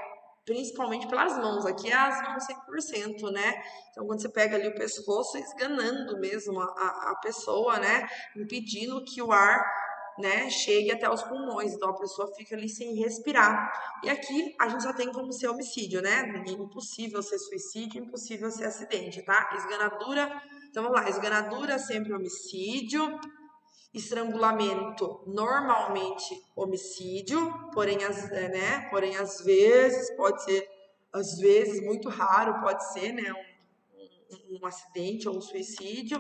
principalmente pelas mãos. Aqui é as mãos 100%, né? Então, quando você pega ali o pescoço, esganando mesmo a pessoa, né? Impedindo que o ar, né, chegue até os pulmões. Então, a pessoa fica ali sem respirar. E aqui a gente já tem como ser homicídio, né? Impossível ser suicídio, impossível ser acidente, tá? Esganadura. Então, vamos lá. Esganadura sempre homicídio. Estrangulamento, normalmente homicídio, porém às vezes pode ser, às vezes muito raro pode ser, né, um acidente ou um suicídio.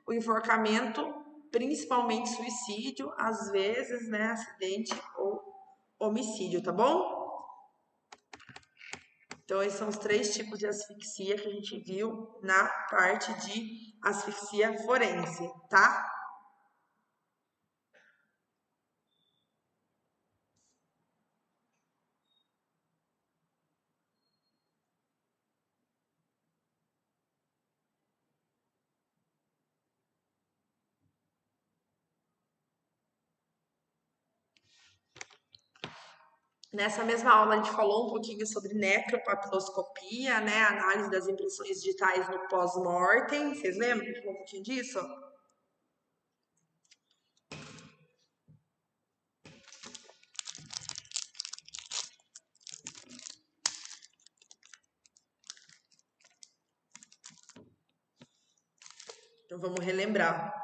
o enforcamento, principalmente suicídio, às vezes, né, acidente ou homicídio, tá bom? Então, esses são os 3 tipos de asfixia que a gente viu na parte de asfixia forense, tá? Nessa mesma aula, a gente falou um pouquinho sobre necropapiloscopia, né? Análise das impressões digitais no pós-mortem. Vocês lembram um pouquinho disso? Então, vamos relembrar.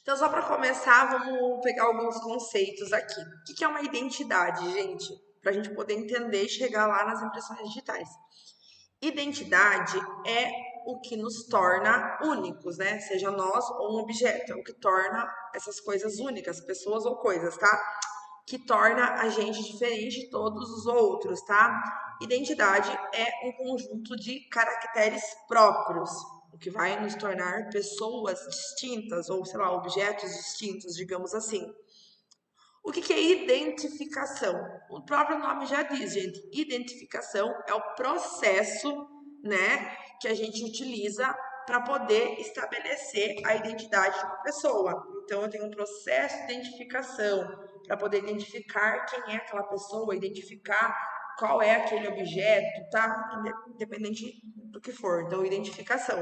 Então, só para começar, vamos pegar alguns conceitos aqui. O que é uma identidade, gente? Para a gente poder entender e chegar lá nas impressões digitais. Identidade é o que nos torna únicos, né? Seja nós ou um objeto, é o que torna essas coisas únicas, pessoas ou coisas, tá? Que torna a gente diferente de todos os outros, tá? Identidade é um conjunto de caracteres próprios, o que vai nos tornar pessoas distintas ou, sei lá, objetos distintos, digamos assim. O que é identificação? O próprio nome já diz, gente. Identificação é o processo, né, que a gente utiliza para poder estabelecer a identidade de uma pessoa. Então, eu tenho um processo de identificação para poder identificar quem é aquela pessoa, identificar qual é aquele objeto, tá? Independente do que for. Então, identificação.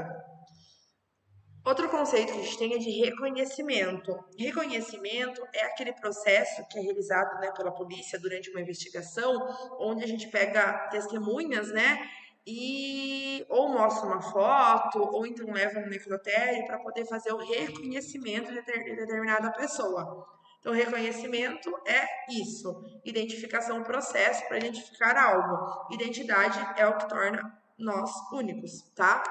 Outro conceito que a gente tem é de reconhecimento. Reconhecimento é aquele processo que é realizado, né, pela polícia durante uma investigação, onde a gente pega testemunhas, né, e ou mostra uma foto, ou então leva um necrotério para poder fazer o reconhecimento de determinada pessoa. Então, reconhecimento é isso. Identificação, processo para identificar algo. Identidade é o que torna nós únicos, tá?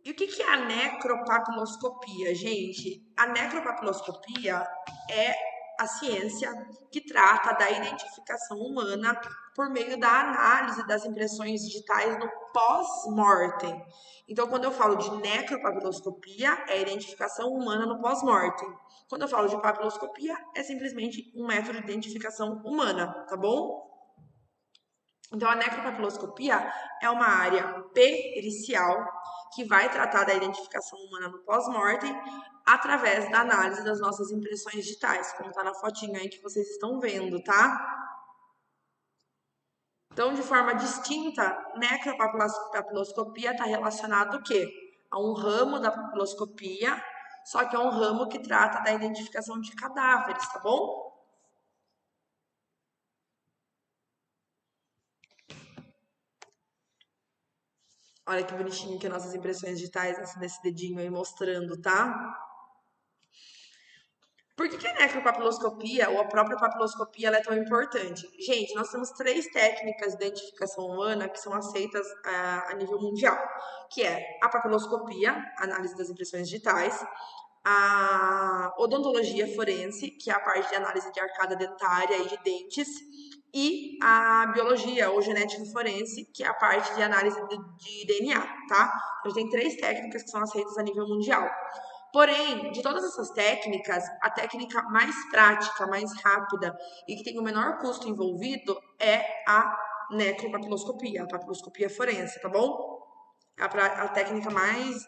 E o que é a necropapiloscopia, gente? A necropapiloscopia é a ciência que trata da identificação humana por meio da análise das impressões digitais no pós-mortem. Então, quando eu falo de necropapiloscopia, é a identificação humana no pós-mortem. Quando eu falo de papiloscopia, é simplesmente um método de identificação humana, tá bom? Então, a necropapiloscopia é uma área pericial que vai tratar da identificação humana no pós-mortem através da análise das nossas impressões digitais, como está na fotinha aí que vocês estão vendo, tá? Então, de forma distinta, necropapiloscopia está relacionado o quê? A um ramo da papiloscopia, só que é um ramo que trata da identificação de cadáveres, tá bom? Olha que bonitinho que nossas impressões digitais, nesse dedinho aí mostrando, tá? Por que a necropapiloscopia ou a própria papiloscopia ela é tão importante? Gente, nós temos 3 técnicas de identificação humana que são aceitas a nível mundial, que é a papiloscopia, análise das impressões digitais, a odontologia forense, que é a parte de análise de arcada dentária e de dentes, e a biologia ou genética forense, que é a parte de análise de DNA, tá? A gente tem 3 técnicas que são aceitas a nível mundial. Porém, de todas essas técnicas, a técnica mais prática, mais rápida e que tem o menor custo envolvido é a necropapiloscopia, a papiloscopia forense, tá bom? A técnica mais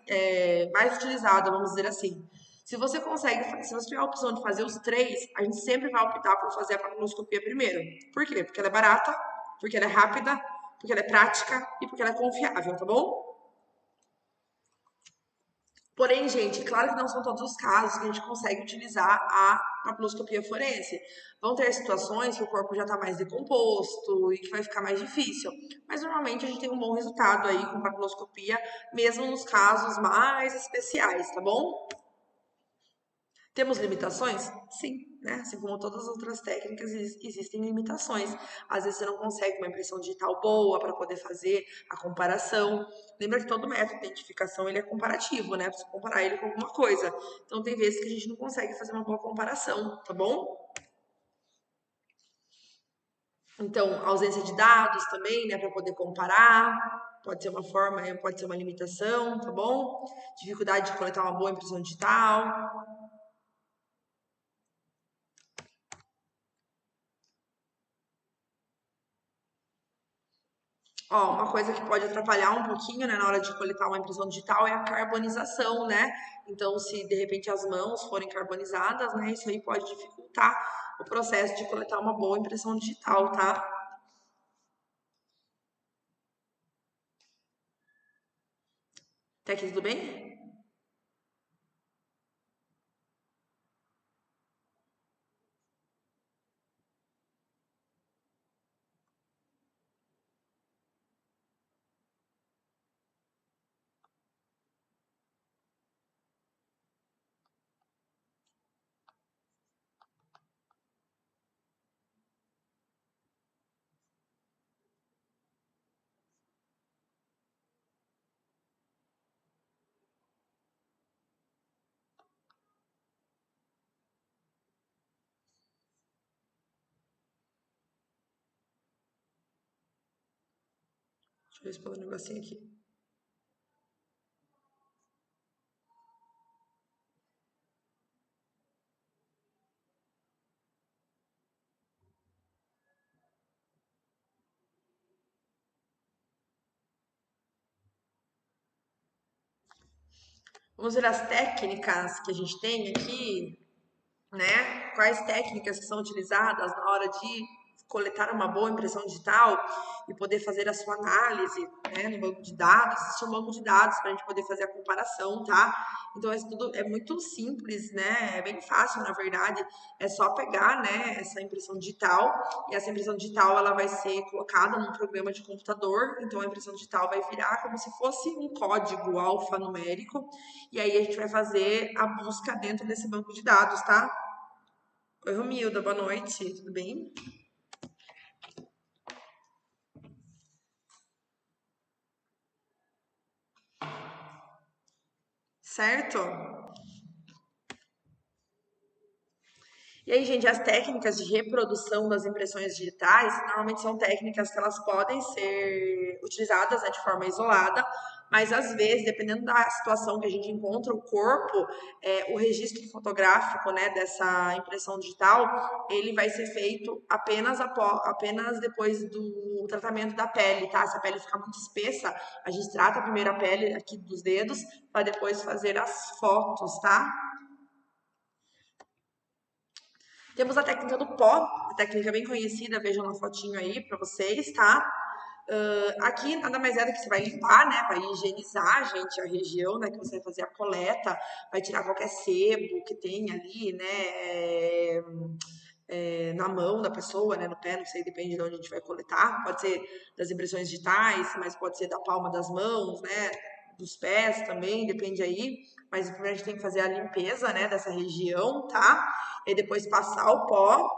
utilizada, vamos dizer assim. Se você tiver a opção de fazer os 3, a gente sempre vai optar por fazer a papiloscopia primeiro. Por quê? Porque ela é barata, porque ela é rápida, porque ela é prática e porque ela é confiável, tá bom? Porém, gente, claro que não são todos os casos que a gente consegue utilizar a papiloscopia forense. Vão ter situações que o corpo já está mais decomposto e que vai ficar mais difícil. Mas normalmente a gente tem um bom resultado aí com papiloscopia, mesmo nos casos mais especiais, tá bom? Temos limitações? Sim. né? Assim como todas as outras técnicas, existem limitações. Às vezes você não consegue uma impressão digital boa para poder fazer a comparação. Lembra que todo método de identificação ele é comparativo, né? Você comparar ele com alguma coisa. Então tem vezes que a gente não consegue fazer uma boa comparação, tá bom? Então, ausência de dados também, né, para poder comparar, pode ser uma forma, pode ser uma limitação, tá bom? Dificuldade de coletar uma boa impressão digital. Ó, uma coisa que pode atrapalhar um pouquinho, né, na hora de coletar uma impressão digital é a carbonização, né? Então, se de repente as mãos forem carbonizadas, né, isso aí pode dificultar o processo de coletar uma boa impressão digital, tá? Até aqui tudo bem? Deixa eu responder um negocinho aqui. Vamos ver as técnicas que a gente tem aqui, né? Quais técnicas que são utilizadas na hora de coletar uma boa impressão digital e poder fazer a sua análise, né, no banco de dados. Existe um banco de dados para a gente poder fazer a comparação, tá? Então, isso tudo é muito simples, né? É bem fácil, na verdade. É só pegar, né, essa impressão digital e essa impressão digital ela vai ser colocada num programa de computador. Então, a impressão digital vai virar como se fosse um código alfanumérico e aí a gente vai fazer a busca dentro desse banco de dados, tá? Oi, Romilda, boa noite, tudo bem? Certo? E aí, gente, as técnicas de reprodução das impressões digitais, normalmente são técnicas que elas podem ser utilizadas, né, de forma isolada, mas às vezes, dependendo da situação que a gente encontra o corpo, o registro fotográfico, né, dessa impressão digital, ele vai ser feito apenas depois do tratamento da pele, tá? Se a pele ficar muito espessa, a gente trata primeiro a pele aqui dos dedos, para depois fazer as fotos, tá? Temos a técnica do pó, a técnica bem conhecida, vejam na fotinho aí para vocês, tá? Aqui nada mais é do que você vai limpar, né? Vai higienizar, gente, a região, né? Que você vai fazer a coleta, vai tirar qualquer sebo que tem ali, né? Na mão da pessoa, né? No pé, não sei, depende de onde a gente vai coletar. Pode ser das impressões digitais, mas pode ser da palma das mãos, né? Dos pés também, depende aí. Mas primeiro a gente tem que fazer a limpeza, né? Dessa região, tá? E depois passar o pó,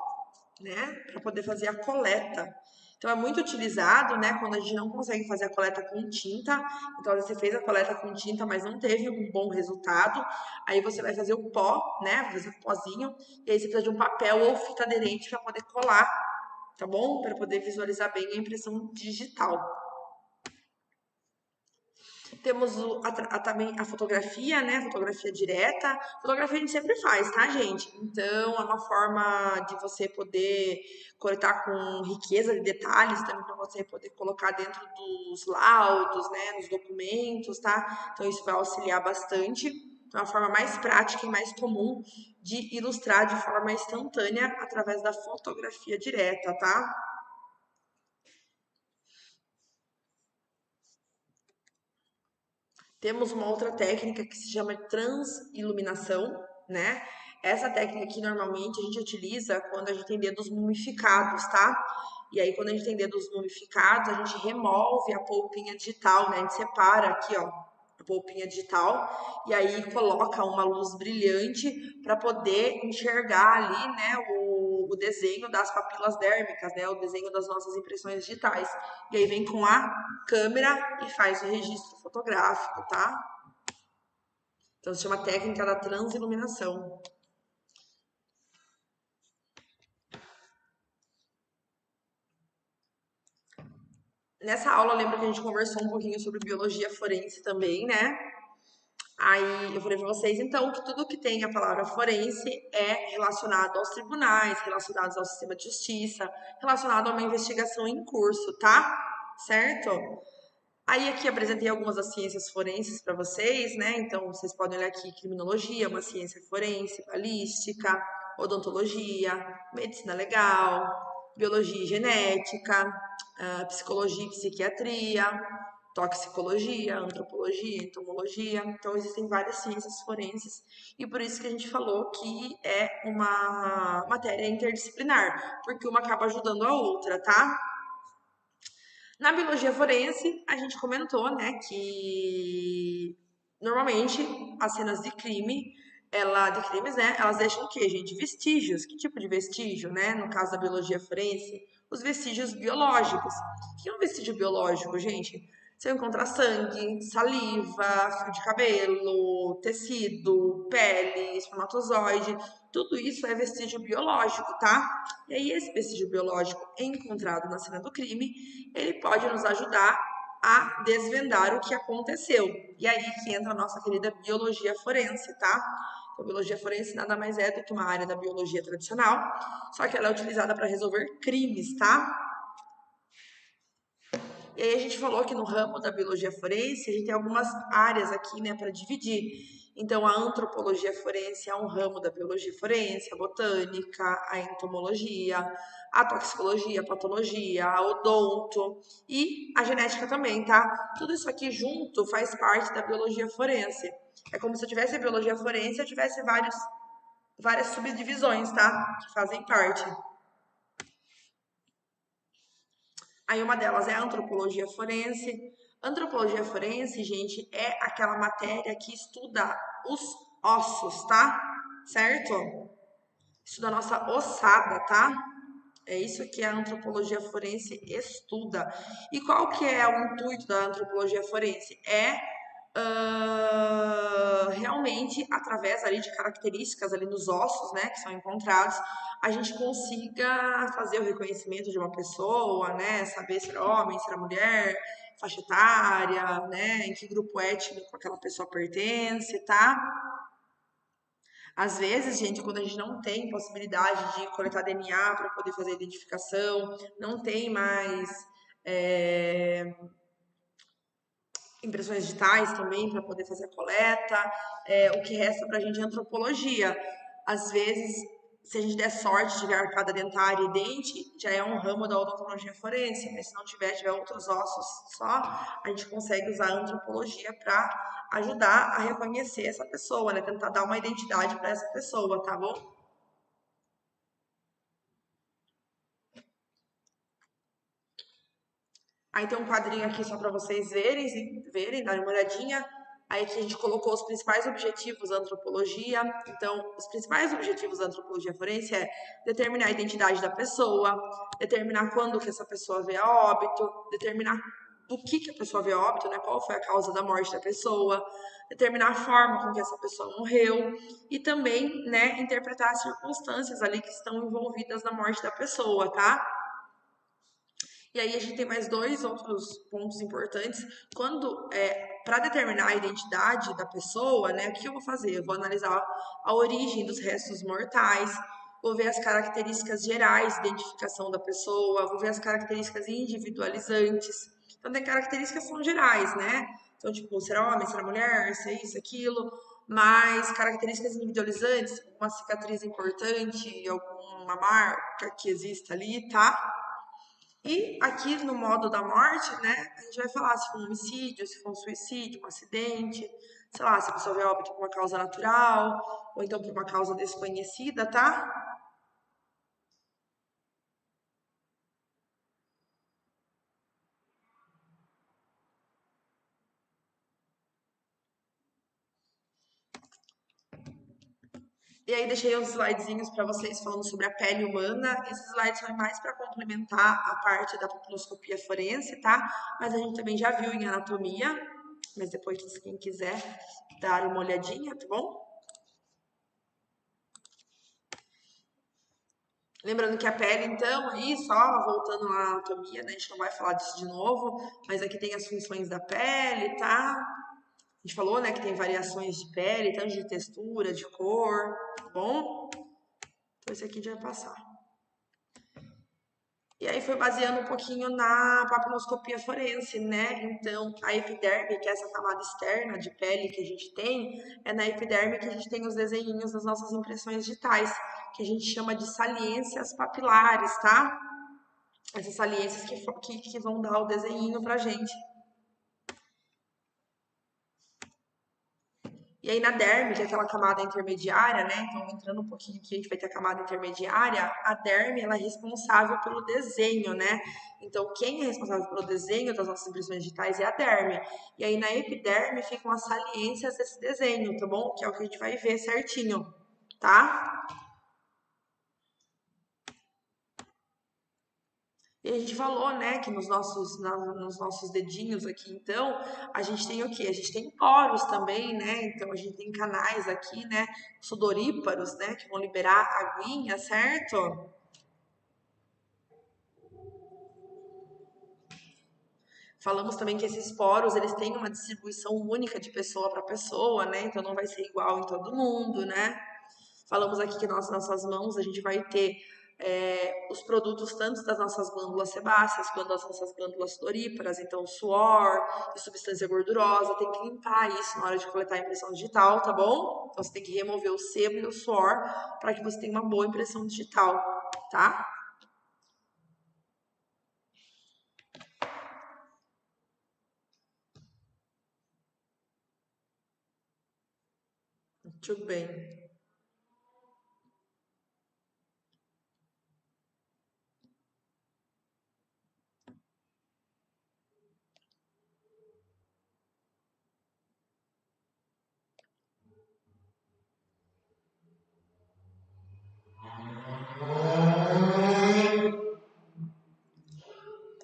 né, para poder fazer a coleta. Então é muito utilizado, né, quando a gente não consegue fazer a coleta com tinta. Então, às vezes você fez a coleta com tinta, mas não teve um bom resultado. Aí você vai fazer o pó, né, vai fazer o pozinho, e aí você precisa de um papel ou fita aderente para poder colar, tá bom? Para poder visualizar bem a impressão digital. Temos também a fotografia, né? Fotografia direta. Fotografia a gente sempre faz, tá, gente? Então, é uma forma de você poder coletar com riqueza de detalhes, também para você poder colocar dentro dos laudos, né? Nos documentos, tá? Então, isso vai auxiliar bastante. É uma forma mais prática e mais comum de ilustrar de forma instantânea através da fotografia direta, tá? Temos uma outra técnica que se chama transiluminação, né? Essa técnica aqui normalmente a gente utiliza quando a gente tem dedos mumificados, tá? E aí, quando a gente tem dedos mumificados, a gente remove a polpinha digital, né? A gente separa aqui, ó, polpinha digital, e aí coloca uma luz brilhante para poder enxergar ali, né, o desenho das papilas dérmicas, né, o desenho das nossas impressões digitais. E aí vem com a câmera e faz o registro fotográfico, tá? Então se chama técnica da transiluminação. Nessa aula, lembra que a gente conversou um pouquinho sobre biologia forense também, né? Aí eu falei para vocês, então, que tudo que tem a palavra forense é relacionado aos tribunais, relacionados ao sistema de justiça, relacionado a uma investigação em curso, tá? Certo? Aí aqui apresentei algumas das ciências forenses para vocês, né? Então, vocês podem olhar aqui criminologia, uma ciência forense, balística, odontologia, medicina legal, biologia e genética, psicologia e psiquiatria, toxicologia, antropologia, entomologia. Então, existem várias ciências forenses e por isso que a gente falou que é uma matéria interdisciplinar, porque uma acaba ajudando a outra, tá? Na biologia forense, a gente comentou, né, que normalmente as cenas de crime, de crimes, né, elas deixam o quê, gente? Vestígios. Que tipo de vestígio, né? No caso da biologia forense, os vestígios biológicos. O que é um vestígio biológico, gente? Você vai encontrar sangue, saliva, fio de cabelo, tecido, pele, espermatozoide. Tudo isso é vestígio biológico, tá? E aí, esse vestígio biológico encontrado na cena do crime, ele pode nos ajudar a desvendar o que aconteceu. E aí que entra a nossa querida biologia forense, tá? Então, a biologia forense nada mais é do que uma área da biologia tradicional, só que ela é utilizada para resolver crimes, tá? E aí a gente falou que no ramo da biologia forense, a gente tem algumas áreas aqui, né, para dividir. Então, a antropologia forense é um ramo da biologia forense, a botânica, a entomologia, a toxicologia, a patologia, a odonto e a genética também, tá? Tudo isso aqui junto faz parte da biologia forense. É como se eu tivesse a biologia forense, eu tivesse várias subdivisões, tá? Que fazem parte. Aí uma delas é a antropologia forense. Antropologia forense, gente, é aquela matéria que estuda os ossos, tá? Certo? Estuda a nossa ossada, tá? É isso que a antropologia forense estuda. E qual que é o intuito da antropologia forense? Realmente, através ali de características ali nos ossos, né, que são encontrados, a gente consiga fazer o reconhecimento de uma pessoa, né, saber se era homem, se era mulher, faixa etária, né, em que grupo étnico aquela pessoa pertence, tá? Às vezes, gente, quando a gente não tem possibilidade de coletar DNA para poder fazer a identificação, não tem mais é, impressões digitais também para poder fazer a coleta, o que resta para a gente é antropologia. Às vezes, se a gente der sorte, tiver arcada dentária e dente, já é um ramo da odontologia forense, mas se não tiver outros ossos só, a gente consegue usar a antropologia para ajudar a reconhecer essa pessoa, né? Tentar dar uma identidade para essa pessoa, tá bom? Aí tem um quadrinho aqui só para vocês verem, darem uma olhadinha. Aí aqui a gente colocou os principais objetivos da antropologia. Então, os principais objetivos da antropologia forense é determinar a identidade da pessoa, determinar quando que essa pessoa veio a óbito, determinar do que a pessoa veio a óbito, né? Qual foi a causa da morte da pessoa, determinar a forma com que essa pessoa morreu e também, né, interpretar as circunstâncias ali que estão envolvidas na morte da pessoa, tá? E aí a gente tem mais dois outros pontos importantes. Para determinar a identidade da pessoa, né, o que eu vou fazer? Eu vou analisar a origem dos restos mortais, vou ver as características gerais de identificação da pessoa, vou ver as características individualizantes. Então tem características que são gerais, né? Então, tipo, será homem, será mulher, se é isso, aquilo, mas características individualizantes, uma cicatriz importante, alguma marca que exista ali, tá? E aqui no modo da morte, né, a gente vai falar se foi um homicídio, se foi um suicídio, um acidente, sei lá, se a pessoa veio a óbito por uma causa natural, ou então por uma causa desconhecida, tá? E aí deixei os slidezinhos para vocês falando sobre a pele humana. Esses slides são mais para complementar a parte da papiloscopia forense, tá? Mas a gente também já viu em anatomia, mas depois, quem quiser dar uma olhadinha, tá bom? Lembrando que a pele, então, aí, só voltando na anatomia, né? A gente não vai falar disso de novo, mas aqui tem as funções da pele, tá? A gente falou, né, que tem variações de pele, tanto de textura, de cor, tá bom? Então, esse aqui a gente vai passar. E aí foi baseando um pouquinho na papiloscopia forense, né? Então, a epiderme, que é essa camada externa de pele que a gente tem, é na epiderme que a gente tem os desenhinhos das nossas impressões digitais, que a gente chama de saliências papilares, tá? Essas saliências que vão dar o desenhinho pra gente. E aí na derme, que é aquela camada intermediária, né? Então, entrando um pouquinho aqui, a gente vai ter a camada intermediária. A derme, ela é responsável pelo desenho, né? Então, quem é responsável pelo desenho das nossas impressões digitais é a derme. E aí na epiderme ficam as saliências desse desenho, tá bom? Que é o que a gente vai ver certinho, tá? E a gente falou, né, que nos nossos dedinhos aqui, então, a gente tem o quê? A gente tem poros também, né? Então, a gente tem canais aqui, né, sudoríparos, né, que vão liberar aguinha, certo? Falamos também que esses poros, eles têm uma distribuição única de pessoa para pessoa, né? Então, não vai ser igual em todo mundo, né? Falamos aqui que nas nossas mãos a gente vai ter os produtos tanto das nossas glândulas sebáceas quanto das nossas glândulas sudoríparas, então suor e substância gordurosa, tem que limpar isso na hora de coletar a impressão digital, tá bom? Então você tem que remover o sebo e o suor para que você tenha uma boa impressão digital, tá? Muito bem.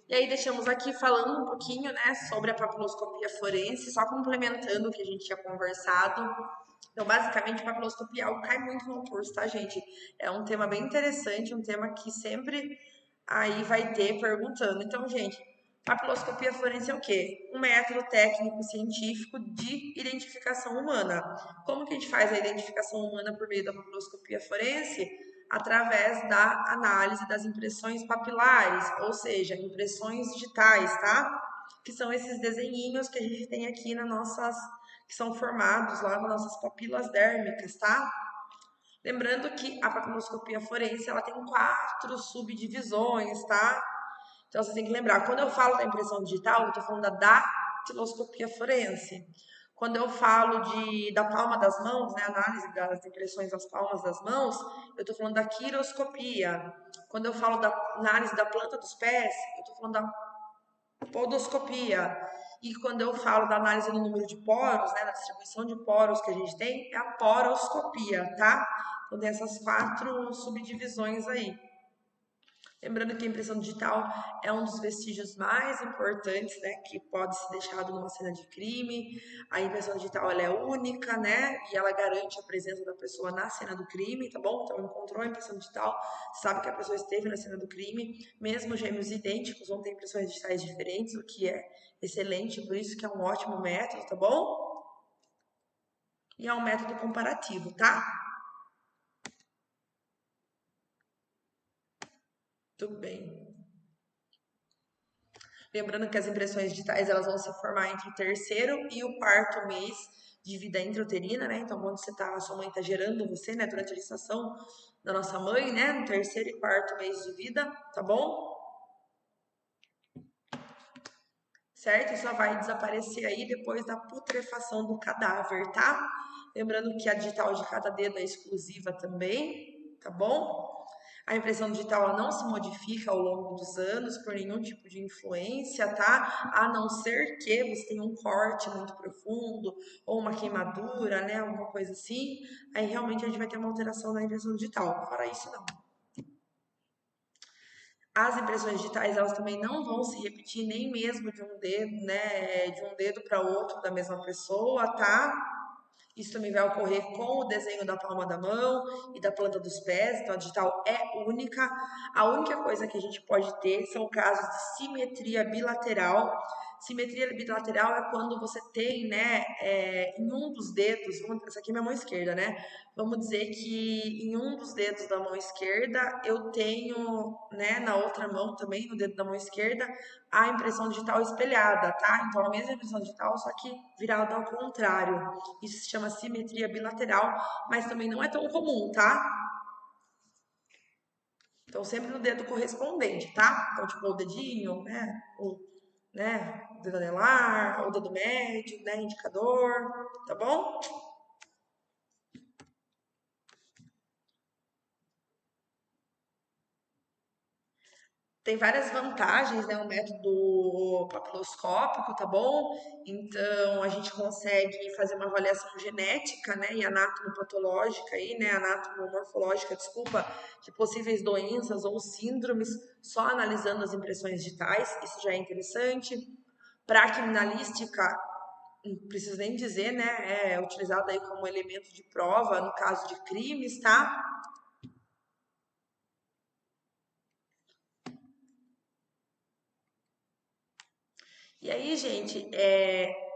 E aí deixamos aqui falando um pouquinho, né, sobre a papiloscopia forense, só complementando o que a gente tinha conversado. Então, basicamente, papiloscopia é algo que cai muito no curso, tá, gente? É um tema bem interessante, um tema que sempre aí vai ter perguntando. Então, gente, papiloscopia forense é o quê? Um método técnico científico de identificação humana. Como que a gente faz a identificação humana por meio da papiloscopia forense? Através da análise das impressões papilares, ou seja, impressões digitais, tá? Que são esses desenhinhos que a gente tem aqui nas nossas, que são formados lá nas nossas papilas dérmicas, tá? Lembrando que a papiloscopia forense, ela tem 4 subdivisões, tá? Então você tem que lembrar, quando eu falo da impressão digital, eu estou falando da datiloscopia forense. Quando eu falo da palma das mãos, né, análise das impressões das palmas das mãos, eu estou falando da quiroscopia. Quando eu falo da análise da planta dos pés, eu estou falando da podoscopia. E quando eu falo da análise do número de poros, né, da distribuição de poros que a gente tem, é a poroscopia, tá? Então tem essas 4 subdivisões aí. Lembrando que a impressão digital é um dos vestígios mais importantes, né, que pode ser deixado numa cena de crime. A impressão digital ela é única, né, e ela garante a presença da pessoa na cena do crime, tá bom? Então, encontrou a impressão digital, sabe que a pessoa esteve na cena do crime. Mesmo gêmeos idênticos vão ter impressões digitais diferentes, o que é excelente, por isso que é um ótimo método, tá bom? E é um método comparativo, tá? Tudo bem. Lembrando que as impressões digitais elas vão se formar entre o terceiro e o quarto mês de vida intrauterina, né? Então, quando a sua mãe está gerando você, né, durante a gestação da nossa mãe, né, no terceiro e quarto mês de vida, tá bom? Certo? E só vai desaparecer aí depois da putrefação do cadáver, tá? Lembrando que a digital de cada dedo é exclusiva também, tá bom? A impressão digital ela não se modifica ao longo dos anos por nenhum tipo de influência, tá? A não ser que você tenha um corte muito profundo ou uma queimadura, né? Alguma coisa assim. Aí realmente a gente vai ter uma alteração na impressão digital. Fora isso, não. As impressões digitais, elas também não vão se repetir nem mesmo de um dedo, né? De um dedo para outro da mesma pessoa, tá? Isso também vai ocorrer com o desenho da palma da mão e da planta dos pés, então a digital é única. A única coisa que a gente pode ter são casos de simetria bilateral. Simetria bilateral é quando você tem, né, em um dos dedos, essa aqui é minha mão esquerda, né? Vamos dizer que em um dos dedos da mão esquerda eu tenho, né, na outra mão também, no dedo da mão esquerda, a impressão digital espelhada, tá? Então a mesma impressão digital, só que virada ao contrário. Isso se chama simetria bilateral, mas também não é tão comum, tá? Então, sempre no dedo correspondente, tá? Então, tipo, o dedinho, o dedo anelar, o dedo médio, né, indicador, tá bom? Tem várias vantagens, né, o método papiloscópico, tá bom? Então, a gente consegue fazer uma avaliação genética, né, e anatomopatológica aí, né, anatomomorfológica, desculpa, de possíveis doenças ou síndromes, só analisando as impressões digitais, isso já é interessante. Para a criminalística, não preciso nem dizer, né, é utilizado aí como elemento de prova no caso de crimes, tá? E aí, gente,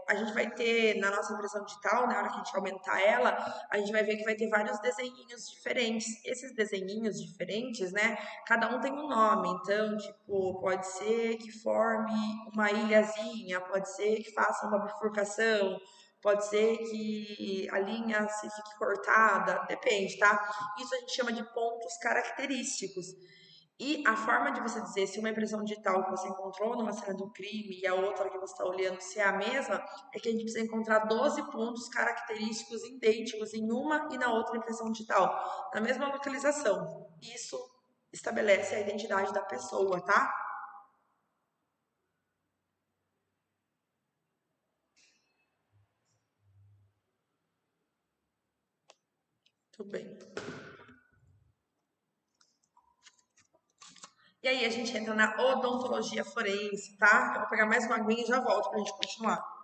a gente vai ter na nossa impressão digital, na hora que a gente aumentar ela, a gente vai ver que vai ter vários desenhinhos diferentes. Esses desenhinhos diferentes, né? Cada um tem um nome. Então, tipo, pode ser que forme uma ilhazinha, pode ser que faça uma bifurcação, pode ser que a linha se fique cortada, depende, tá? Isso a gente chama de pontos característicos. E a forma de você dizer se uma impressão digital que você encontrou numa cena do crime e a outra que você está olhando se é a mesma, é que a gente precisa encontrar 12 pontos característicos idênticos em uma e na outra impressão digital, na mesma localização. Isso estabelece a identidade da pessoa, tá? Tudo bem. E aí a gente entra na odontologia forense, tá? Eu vou pegar mais uma aguinha e já volto pra gente continuar.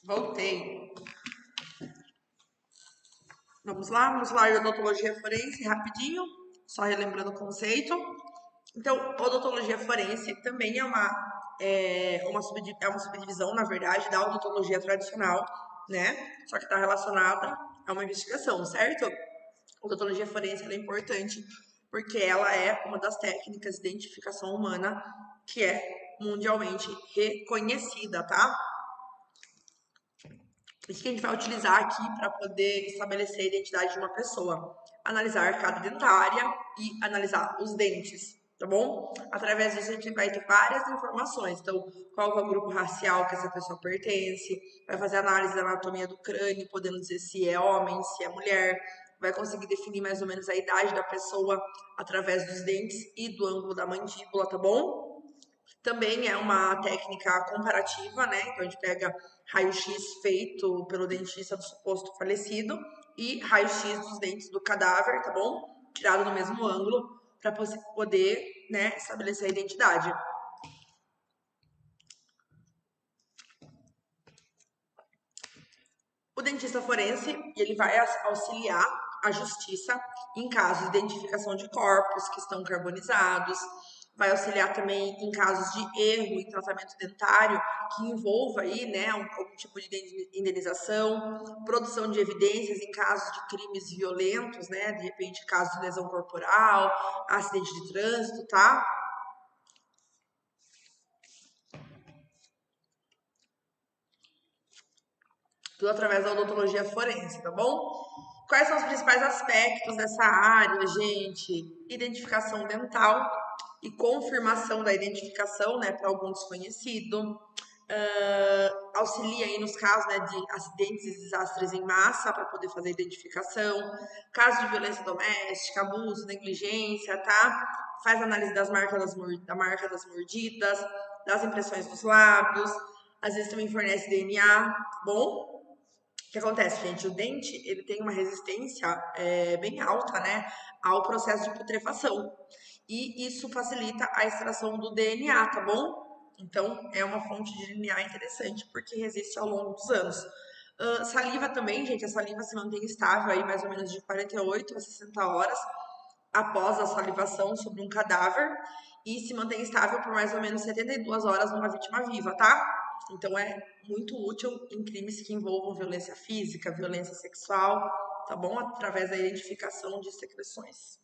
Voltei. Vamos lá, vamos falar de odontologia forense rapidinho, só relembrando o conceito. Então, odontologia forense também é uma subdivisão, na verdade, da odontologia tradicional, né? Só que está relacionada a uma investigação, certo? A odontologia forense ela é importante porque ela é uma das técnicas de identificação humana que é mundialmente reconhecida, tá? Isso que a gente vai utilizar aqui para poder estabelecer a identidade de uma pessoa. Analisar a arcada dentária e analisar os dentes, tá bom? Através disso a gente vai ter várias informações. Então, qual é o grupo racial que essa pessoa pertence, vai fazer análise da anatomia do crânio, podendo dizer se é homem, se é mulher, vai conseguir definir mais ou menos a idade da pessoa através dos dentes e do ângulo da mandíbula, tá bom? Também é uma técnica comparativa, né? Então a gente pega raio-x feito pelo dentista do suposto falecido e raio-x dos dentes do cadáver, tá bom? Tirado no mesmo ângulo para poder, né, estabelecer a identidade. O dentista forense, ele vai auxiliar a justiça em casos de identificação de corpos que estão carbonizados, vai auxiliar também em casos de erro em tratamento dentário que envolva aí, né, algum tipo de indenização, produção de evidências em casos de crimes violentos, né, de repente casos de lesão corporal, acidente de trânsito, tá? Tudo através da odontologia forense, tá bom? Quais são os principais aspectos dessa área, gente? Identificação dental e confirmação da identificação, né, para algum desconhecido. Auxilia aí nos casos, né, de acidentes e desastres em massa para poder fazer identificação, casos de violência doméstica, abuso, negligência, tá? Faz análise da marca das mordidas, das impressões dos lábios, às vezes também fornece DNA, bom? O que acontece, gente? O dente, ele tem uma resistência bem alta, né, ao processo de putrefação. E isso facilita a extração do DNA, tá bom? Então, é uma fonte de DNA interessante, porque resiste ao longo dos anos. Saliva também, gente, a saliva se mantém estável aí mais ou menos de 48 a 60 horas após a salivação sobre um cadáver e se mantém estável por mais ou menos 72 horas numa vítima viva, tá? Então é muito útil em crimes que envolvam violência física, violência sexual, tá bom? Através da identificação de secreções.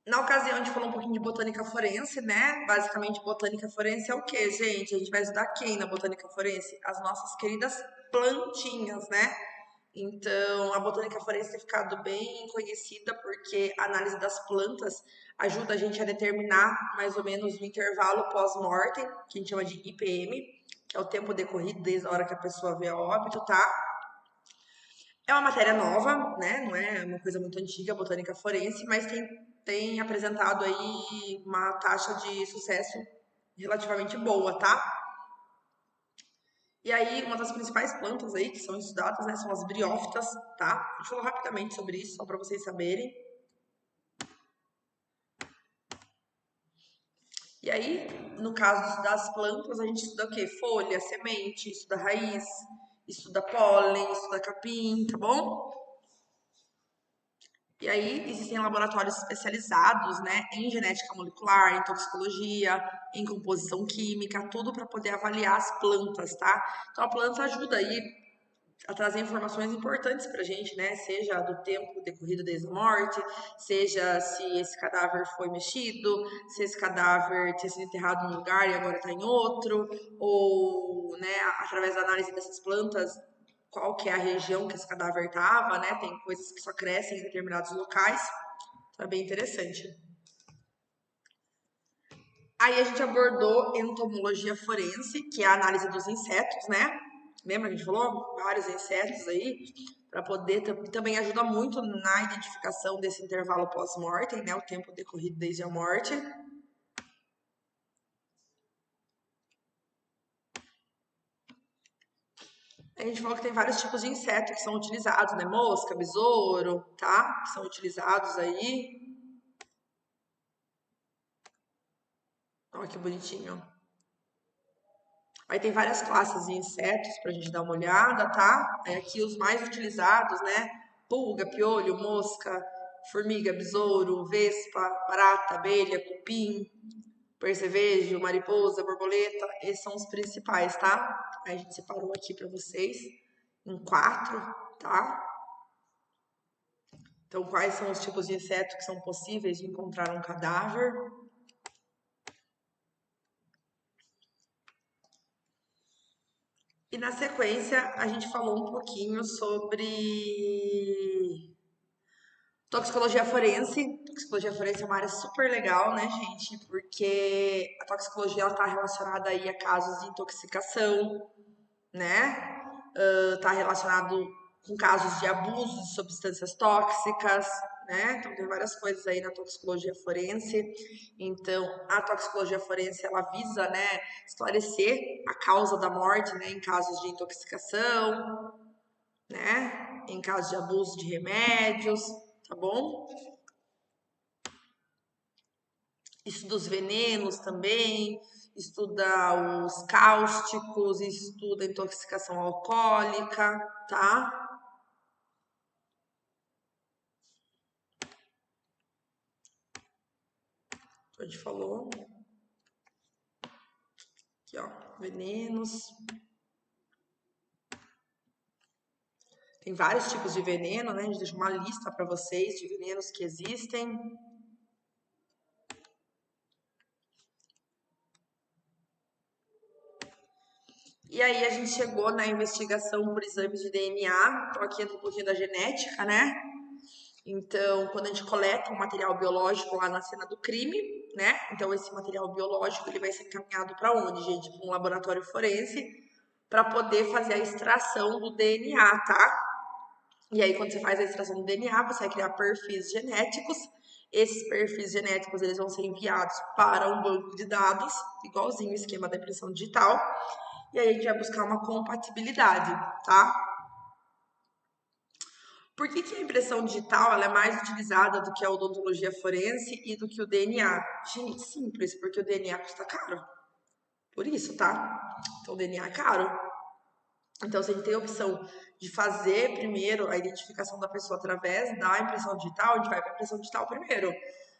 Na ocasião, a gente falou um pouquinho de botânica forense, né? Basicamente, botânica forense é o quê, gente? A gente vai estudar quem na botânica forense? As nossas queridas plantinhas, né? Então, a botânica forense tem ficado bem conhecida porque a análise das plantas ajuda a gente a determinar mais ou menos o intervalo pós-mortem, que a gente chama de IPM, que é o tempo decorrido desde a hora que a pessoa vê a óbito, tá? É uma matéria nova, né? Não é uma coisa muito antiga, a botânica forense, mas tem apresentado aí uma taxa de sucesso relativamente boa, tá? E aí, uma das principais plantas aí que são estudadas, né, são as briófitas, tá? A gente falou rapidamente sobre isso, só para vocês saberem. E aí, no caso das plantas, a gente estuda o quê? Folha, semente, estuda raiz, estuda pólen, estuda capim, tá bom? E aí, existem laboratórios especializados, né, em genética molecular, em toxicologia, em composição química, tudo para poder avaliar as plantas, tá? Então, a planta ajuda aí a trazer informações importantes para a gente, né? Seja do tempo decorrido desde a morte, seja se esse cadáver foi mexido, se esse cadáver tinha sido enterrado num lugar e agora está em outro, ou, né, através da análise dessas plantas, qual que é a região que esse cadáver estava, né? Tem coisas que só crescem em determinados locais, então é bem interessante. Aí a gente abordou entomologia forense, que é a análise dos insetos, né? Lembra que a gente falou? Vários insetos aí, para poder também ajuda muito na identificação desse intervalo pós-mortem, né? O tempo decorrido desde a morte. A gente falou que tem vários tipos de insetos que são utilizados, né? Mosca, besouro, tá? Que são utilizados aí. Olha que bonitinho. Aí tem várias classes de insetos para a gente dar uma olhada, tá? Aí aqui os mais utilizados, né? Pulga, piolho, mosca, formiga, besouro, vespa, barata, abelha, cupim, percevejo, mariposa, borboleta. Esses são os principais, tá? Aí a gente separou aqui para vocês em 4, tá? Então, quais são os tipos de insetos que são possíveis de encontrar um cadáver? E na sequência, a gente falou um pouquinho sobre toxicologia forense. Toxicologia forense é uma área super legal, né, gente? Porque a toxicologia está relacionada aí a casos de intoxicação, né? Está relacionado com casos de abuso de substâncias tóxicas, né? Então tem várias coisas aí na toxicologia forense. Então a toxicologia forense ela visa, né, esclarecer a causa da morte, né, em casos de intoxicação, né, em casos de abuso de remédios, tá bom? Estuda os venenos também, estuda os cáusticos, estuda a intoxicação alcoólica, tá? A gente falou aqui, ó, venenos. Tem vários tipos de veneno, né? A gente deixa uma lista para vocês de venenos que existem. E aí a gente chegou na investigação por exames de DNA. Então aqui entra um pouquinho da genética, né? Então, quando a gente coleta um material biológico lá na cena do crime, né? Então, esse material biológico ele vai ser encaminhado para onde, gente? Para um laboratório forense para poder fazer a extração do DNA, tá? E aí, quando você faz a extração do DNA, você vai criar perfis genéticos. Esses perfis genéticos eles vão ser enviados para um banco de dados, igualzinho o esquema da impressão digital. E aí a gente vai buscar uma compatibilidade, tá? Por que, que a impressão digital ela é mais utilizada do que a odontologia forense e do que o DNA? Gente, simples, porque o DNA custa caro. Por isso, tá? Então o DNA é caro. Então, se a gente tem a opção de fazer primeiro a identificação da pessoa através da impressão digital, a gente vai para a impressão digital primeiro.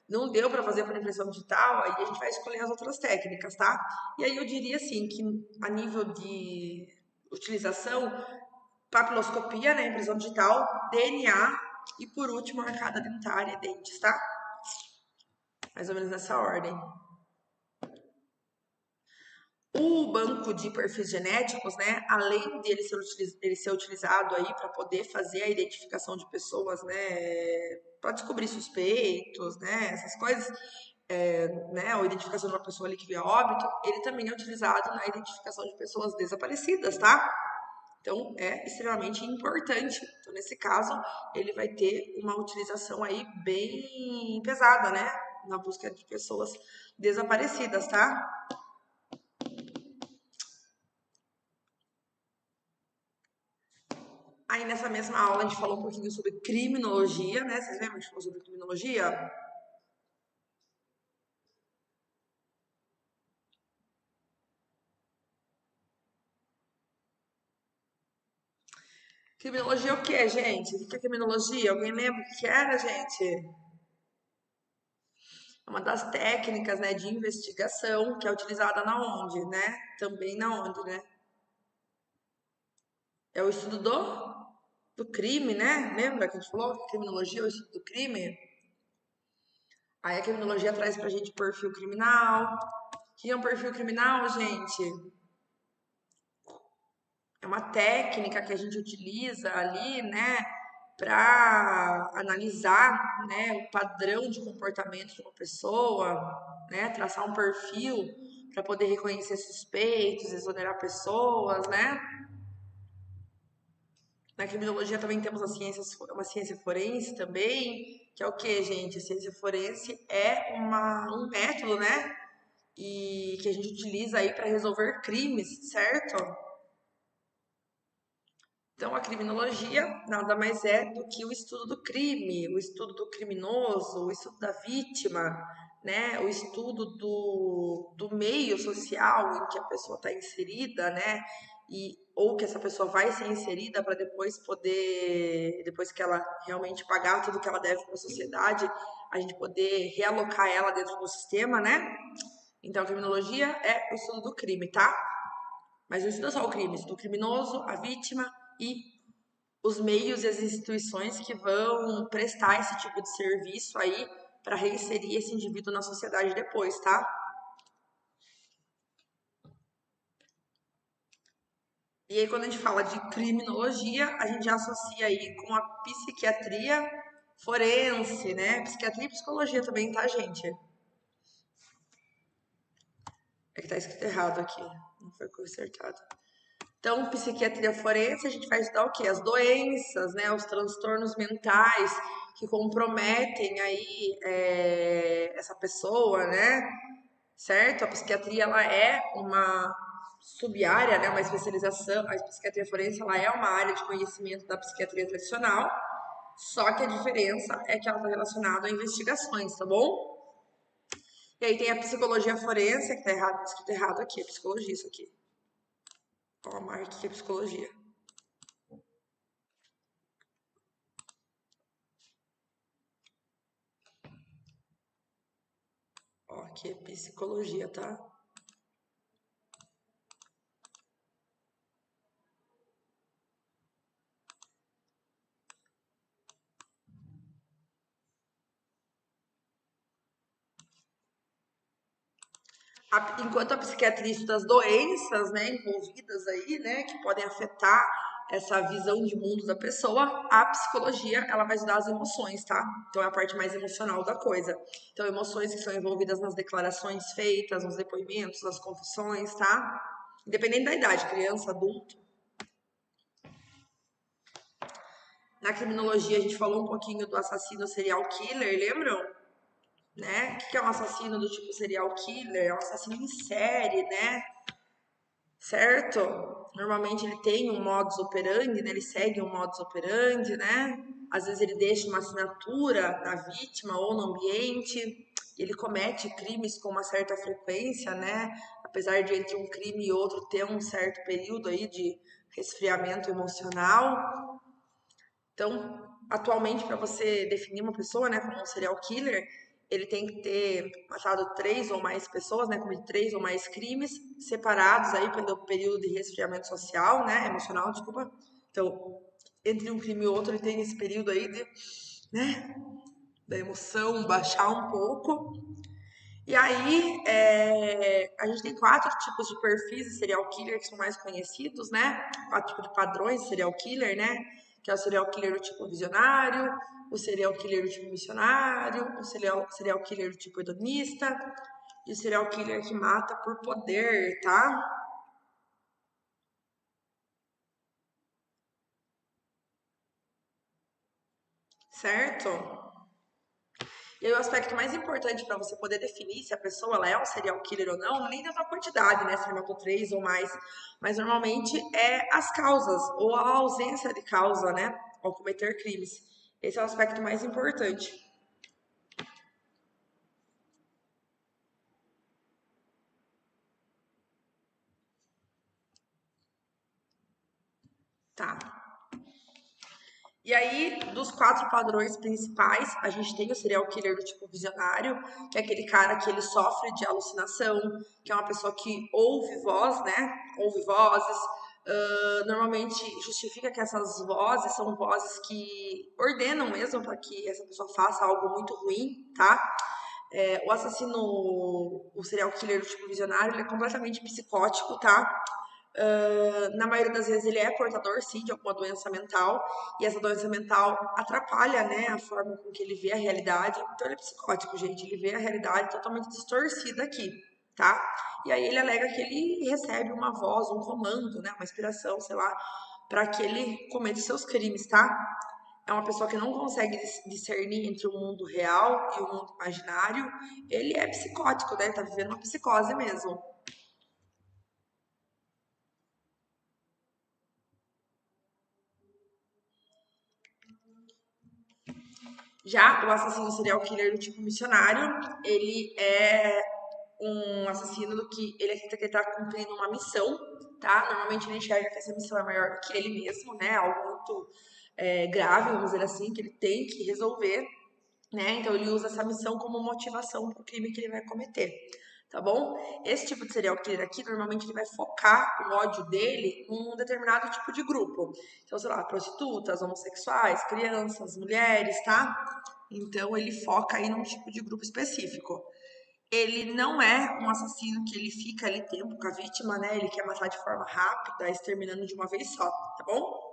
Não deu para fazer por impressão digital, aí a gente vai escolher as outras técnicas, tá? E aí eu diria assim que a nível de utilização, papiloscopia, né, impressão digital, DNA e por último arcada dentária e dentes, tá? Mais ou menos nessa ordem. O banco de perfis genéticos, né, além dele ser utilizado aí para poder fazer a identificação de pessoas, né, para descobrir suspeitos, né, essas coisas, né, ou identificação de uma pessoa ali que veio a óbito, ele também é utilizado na identificação de pessoas desaparecidas, tá? Então, é extremamente importante. Então, nesse caso, ele vai ter uma utilização aí bem pesada, né, na busca de pessoas desaparecidas, tá? Aí nessa mesma aula a gente falou um pouquinho sobre criminologia, né? Vocês lembram? A gente falou sobre criminologia? Criminologia é o que, gente? O que é criminologia? Alguém lembra o que era, gente? É uma das técnicas, né, de investigação que é utilizada na onde, né? Também na onde, né? É o estudo do crime, né? Lembra que a gente falou que criminologia é o estudo do crime? Aí a criminologia traz pra gente perfil criminal. O que é um perfil criminal, gente? É uma técnica que a gente utiliza ali, né, para analisar, né, o padrão de comportamento de uma pessoa, né, traçar um perfil para poder reconhecer suspeitos, exonerar pessoas, né? Na criminologia também temos uma ciência forense também, que é o que, gente? A ciência forense é um método, né? E que a gente utiliza aí para resolver crimes, certo? Então, a criminologia nada mais é do que o estudo do crime, o estudo do criminoso, o estudo da vítima, né, o estudo do meio social em que a pessoa está inserida, né, ou que essa pessoa vai ser inserida para depois poder, depois que ela realmente pagar tudo que ela deve para a sociedade, a gente poder realocar ela dentro do sistema, né? Então, a criminologia é o estudo do crime, tá? Mas não estuda só o crime, estuda o criminoso, a vítima e os meios e as instituições que vão prestar esse tipo de serviço aí para reinserir esse indivíduo na sociedade depois, tá? E aí, quando a gente fala de criminologia, a gente já associa aí com a psiquiatria forense, né? Psiquiatria e psicologia também, tá, gente? É que tá escrito errado aqui, não foi consertado. Então, psiquiatria forense, a gente vai estudar o quê? As doenças, né? Os transtornos mentais que comprometem aí essa pessoa, né? Certo? A psiquiatria, ela é uma sub-área, né? Uma especialização. A psiquiatria forense, ela é uma área de conhecimento da psiquiatria tradicional, só que a diferença é que ela está relacionada a investigações, tá bom? E aí tem a psicologia forense, que tá errado, escrito errado aqui, é psicologia isso aqui. Ó, a marca aqui é psicologia. Ó, aqui é psicologia, tá? Enquanto a psiquiatria estuda as doenças, né, envolvidas aí, né, que podem afetar essa visão de mundo da pessoa, a psicologia, ela vai estudar as emoções, tá? Então é a parte mais emocional da coisa. Então emoções que são envolvidas nas declarações feitas, nos depoimentos, nas confissões, tá? Independente da idade, criança, adulto. Na criminologia a gente falou um pouquinho do assassino serial killer, lembram? Né? O que é um assassino do tipo serial killer? É um assassino em série, né? Certo? Normalmente ele tem um modus operandi, né? Ele segue um modus operandi, né? Às vezes ele deixa uma assinatura na vítima ou no ambiente. Ele comete crimes com uma certa frequência, né? Apesar de entre um crime e outro ter um certo período aí de resfriamento emocional. Então, atualmente, para você definir uma pessoa, né, como um serial killer, ele tem que ter matado três ou mais pessoas, né, cometido três ou mais crimes, separados aí pelo período de resfriamento social, né, emocional, desculpa. Então, entre um crime e outro, ele tem esse período aí de, né, da emoção baixar um pouco. E aí, a gente tem quatro tipos de perfis de serial killer que são mais conhecidos, né? Quatro tipos de padrões de serial killer, né? Que é o serial killer do tipo visionário, o serial killer do tipo missionário, o serial killer do tipo hedonista e o serial killer que mata por poder, tá? Certo? E aí, o aspecto mais importante para você poder definir se a pessoa ela é um serial killer ou não, nem tanto a quantidade, né? Se ele matou três ou mais, mas normalmente é as causas ou a ausência de causa, né? Ao cometer crimes. Esse é o aspecto mais importante. Tá. E aí, dos quatro padrões principais, a gente tem o serial killer do tipo visionário, que é aquele cara que ele sofre de alucinação, que é uma pessoa que ouve voz, né? Ouve vozes. Normalmente justifica que essas vozes são vozes que ordenam mesmo para que essa pessoa faça algo muito ruim, tá? O assassino, o serial killer do tipo visionário, ele é completamente psicótico, tá? Na maioria das vezes ele é portador, sim, de alguma doença mental, e essa doença mental atrapalha, né, a forma com que ele vê a realidade. Então ele é psicótico, gente, ele vê a realidade totalmente distorcida aqui, tá? E aí ele alega que ele recebe uma voz, um comando, né, uma inspiração, sei lá, para que ele cometa seus crimes, tá? É uma pessoa que não consegue discernir entre o mundo real e o mundo imaginário. Ele é psicótico, né? Ele tá vivendo uma psicose mesmo. Já o assassino serial killer do tipo missionário, ele é um assassino do que ele acredita que ele tá cumprindo uma missão, tá? Normalmente ele enxerga que essa missão é maior do que ele mesmo, né? Algo muito grave, vamos dizer assim, que ele tem que resolver, né? Então ele usa essa missão como motivação para o crime que ele vai cometer, tá bom? Esse tipo de serial killer aqui, normalmente ele vai focar o ódio dele num determinado tipo de grupo. Então, sei lá, prostitutas, homossexuais, crianças, mulheres, tá? Então ele foca aí num tipo de grupo específico. Ele não é um assassino que ele fica ali tempo com a vítima, né? Ele quer matar de forma rápida, exterminando de uma vez só, tá bom?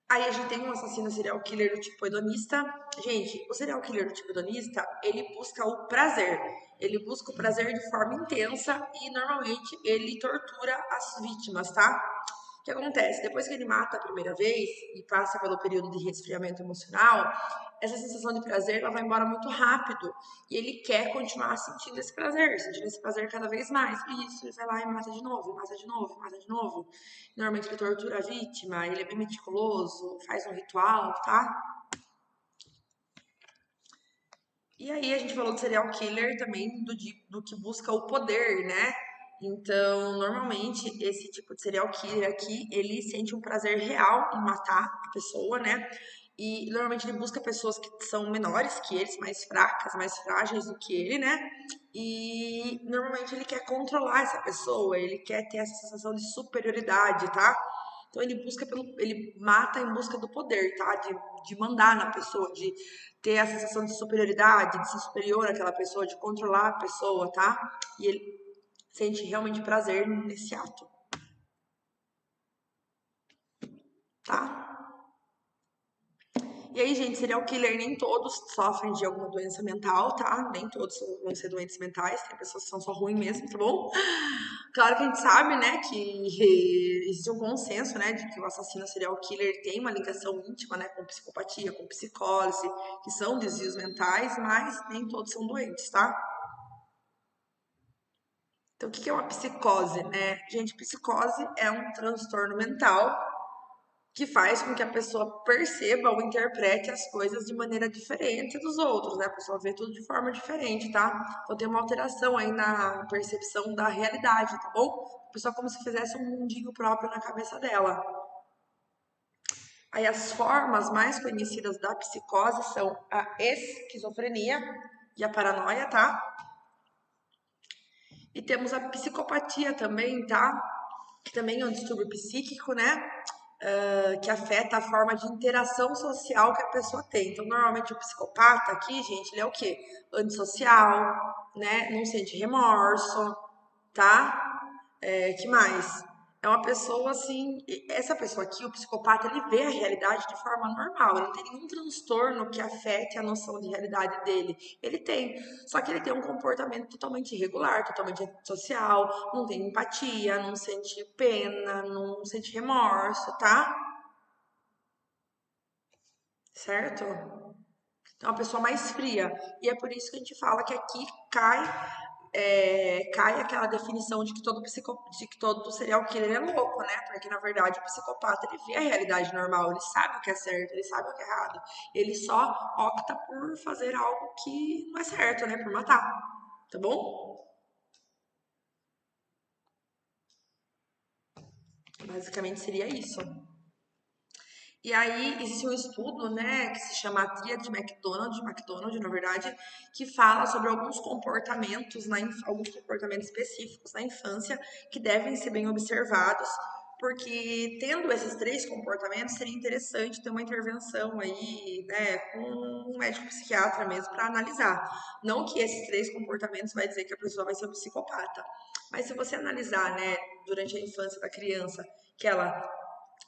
Aí a gente tem um assassino serial killer do tipo hedonista. Gente, o serial killer do tipo hedonista, ele busca o prazer. Ele busca o prazer de forma intensa e normalmente ele tortura as vítimas, tá? O que acontece? Depois que ele mata a primeira vez e passa pelo período de resfriamento emocional, essa sensação de prazer ela vai embora muito rápido e ele quer continuar sentindo esse prazer cada vez mais. E isso ele vai lá e mata de novo, mata de novo, mata de novo. Normalmente ele tortura a vítima, ele é bem meticuloso, faz um ritual, tá? E aí a gente falou do serial killer também do que busca o poder, né? Então, normalmente, esse tipo de serial killer aqui, ele sente um prazer real em matar a pessoa, né? E normalmente ele busca pessoas que são menores que eles, mais fracas, mais frágeis do que ele, né? E normalmente ele quer controlar essa pessoa, ele quer ter essa sensação de superioridade, tá? Então ele mata em busca do poder, tá? De mandar na pessoa, de ter a sensação de superioridade, de ser superior àquela pessoa, de controlar a pessoa, tá? E ele sente realmente prazer nesse ato, tá? E aí, gente, serial killer, nem todos sofrem de alguma doença mental, tá? Nem todos vão ser doentes mentais, tem pessoas que são só ruins mesmo, tá bom? Claro que a gente sabe, né, que existe um consenso, né, de que o assassino serial killer tem uma ligação íntima, né, com psicopatia, com psicose, que são desvios mentais, mas nem todos são doentes, tá? Então, o que é uma psicose, né? Gente, psicose é um transtorno mental que faz com que a pessoa perceba ou interprete as coisas de maneira diferente dos outros, né? A pessoa vê tudo de forma diferente, tá? Então tem uma alteração aí na percepção da realidade, tá bom? A pessoa como se fizesse um mundinho próprio na cabeça dela. Aí as formas mais conhecidas da psicose são a esquizofrenia e a paranoia, tá? E temos a psicopatia também, tá? Que também é um distúrbio psíquico, né? Que afeta a forma de interação social que a pessoa tem. Então, normalmente o psicopata aqui, gente, ele é o quê? Antissocial, né? Não sente remorso, tá? Que mais? É uma pessoa assim, essa pessoa aqui, o psicopata, ele vê a realidade de forma normal, ele não tem nenhum transtorno que afete a noção de realidade dele. Ele tem, só que ele tem um comportamento totalmente irregular, totalmente antissocial, não tem empatia, não sente pena, não sente remorso, tá? Certo? Então, é uma pessoa mais fria. E é por isso que a gente fala que aqui cai aquela definição de que todo serial killer é louco, né? Porque na verdade o psicopata ele vê a realidade normal, ele sabe o que é certo, ele sabe o que é errado. Ele só opta por fazer algo que não é certo, né? Por matar. Tá bom? Basicamente seria isso. E aí existe um estudo, né, que se chama a Tríade de McDonald, na verdade, que fala sobre alguns comportamentos específicos na infância que devem ser bem observados, porque tendo esses três comportamentos seria interessante ter uma intervenção aí, né, com um médico psiquiatra mesmo para analisar. Não que esses três comportamentos vai dizer que a pessoa vai ser um psicopata, mas se você analisar, né, durante a infância da criança, que ela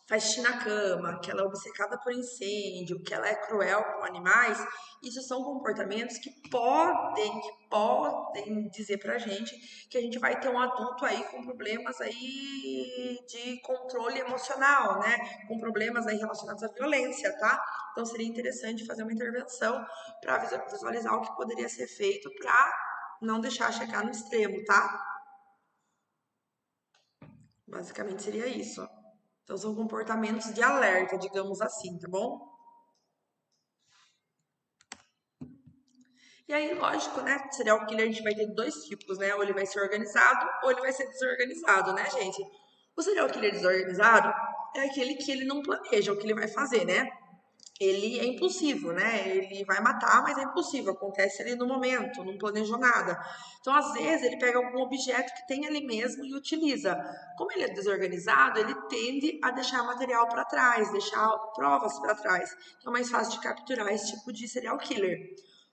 faz xixi na cama, que ela é obcecada por incêndio, que ela é cruel com animais, isso são comportamentos que podem dizer pra gente que a gente vai ter um adulto aí com problemas aí de controle emocional, né? Com problemas aí relacionados à violência, tá? Então seria interessante fazer uma intervenção para visualizar o que poderia ser feito para não deixar chegar no extremo, tá? Basicamente seria isso. Então são comportamentos de alerta, digamos assim, tá bom? E aí, lógico, né? Serial killer a gente vai ter dois tipos, né? Ou ele vai ser organizado ou ele vai ser desorganizado, né, gente? O serial killer desorganizado é aquele que ele não planeja o que ele vai fazer, né? Ele é impulsivo, né? Ele vai matar, mas é impulsivo, acontece ali no momento, não planejou nada. Então, às vezes, ele pega algum objeto que tem ali mesmo e utiliza. Como ele é desorganizado, ele tende a deixar material para trás, deixar provas para trás. Então, é mais fácil de capturar esse tipo de serial killer.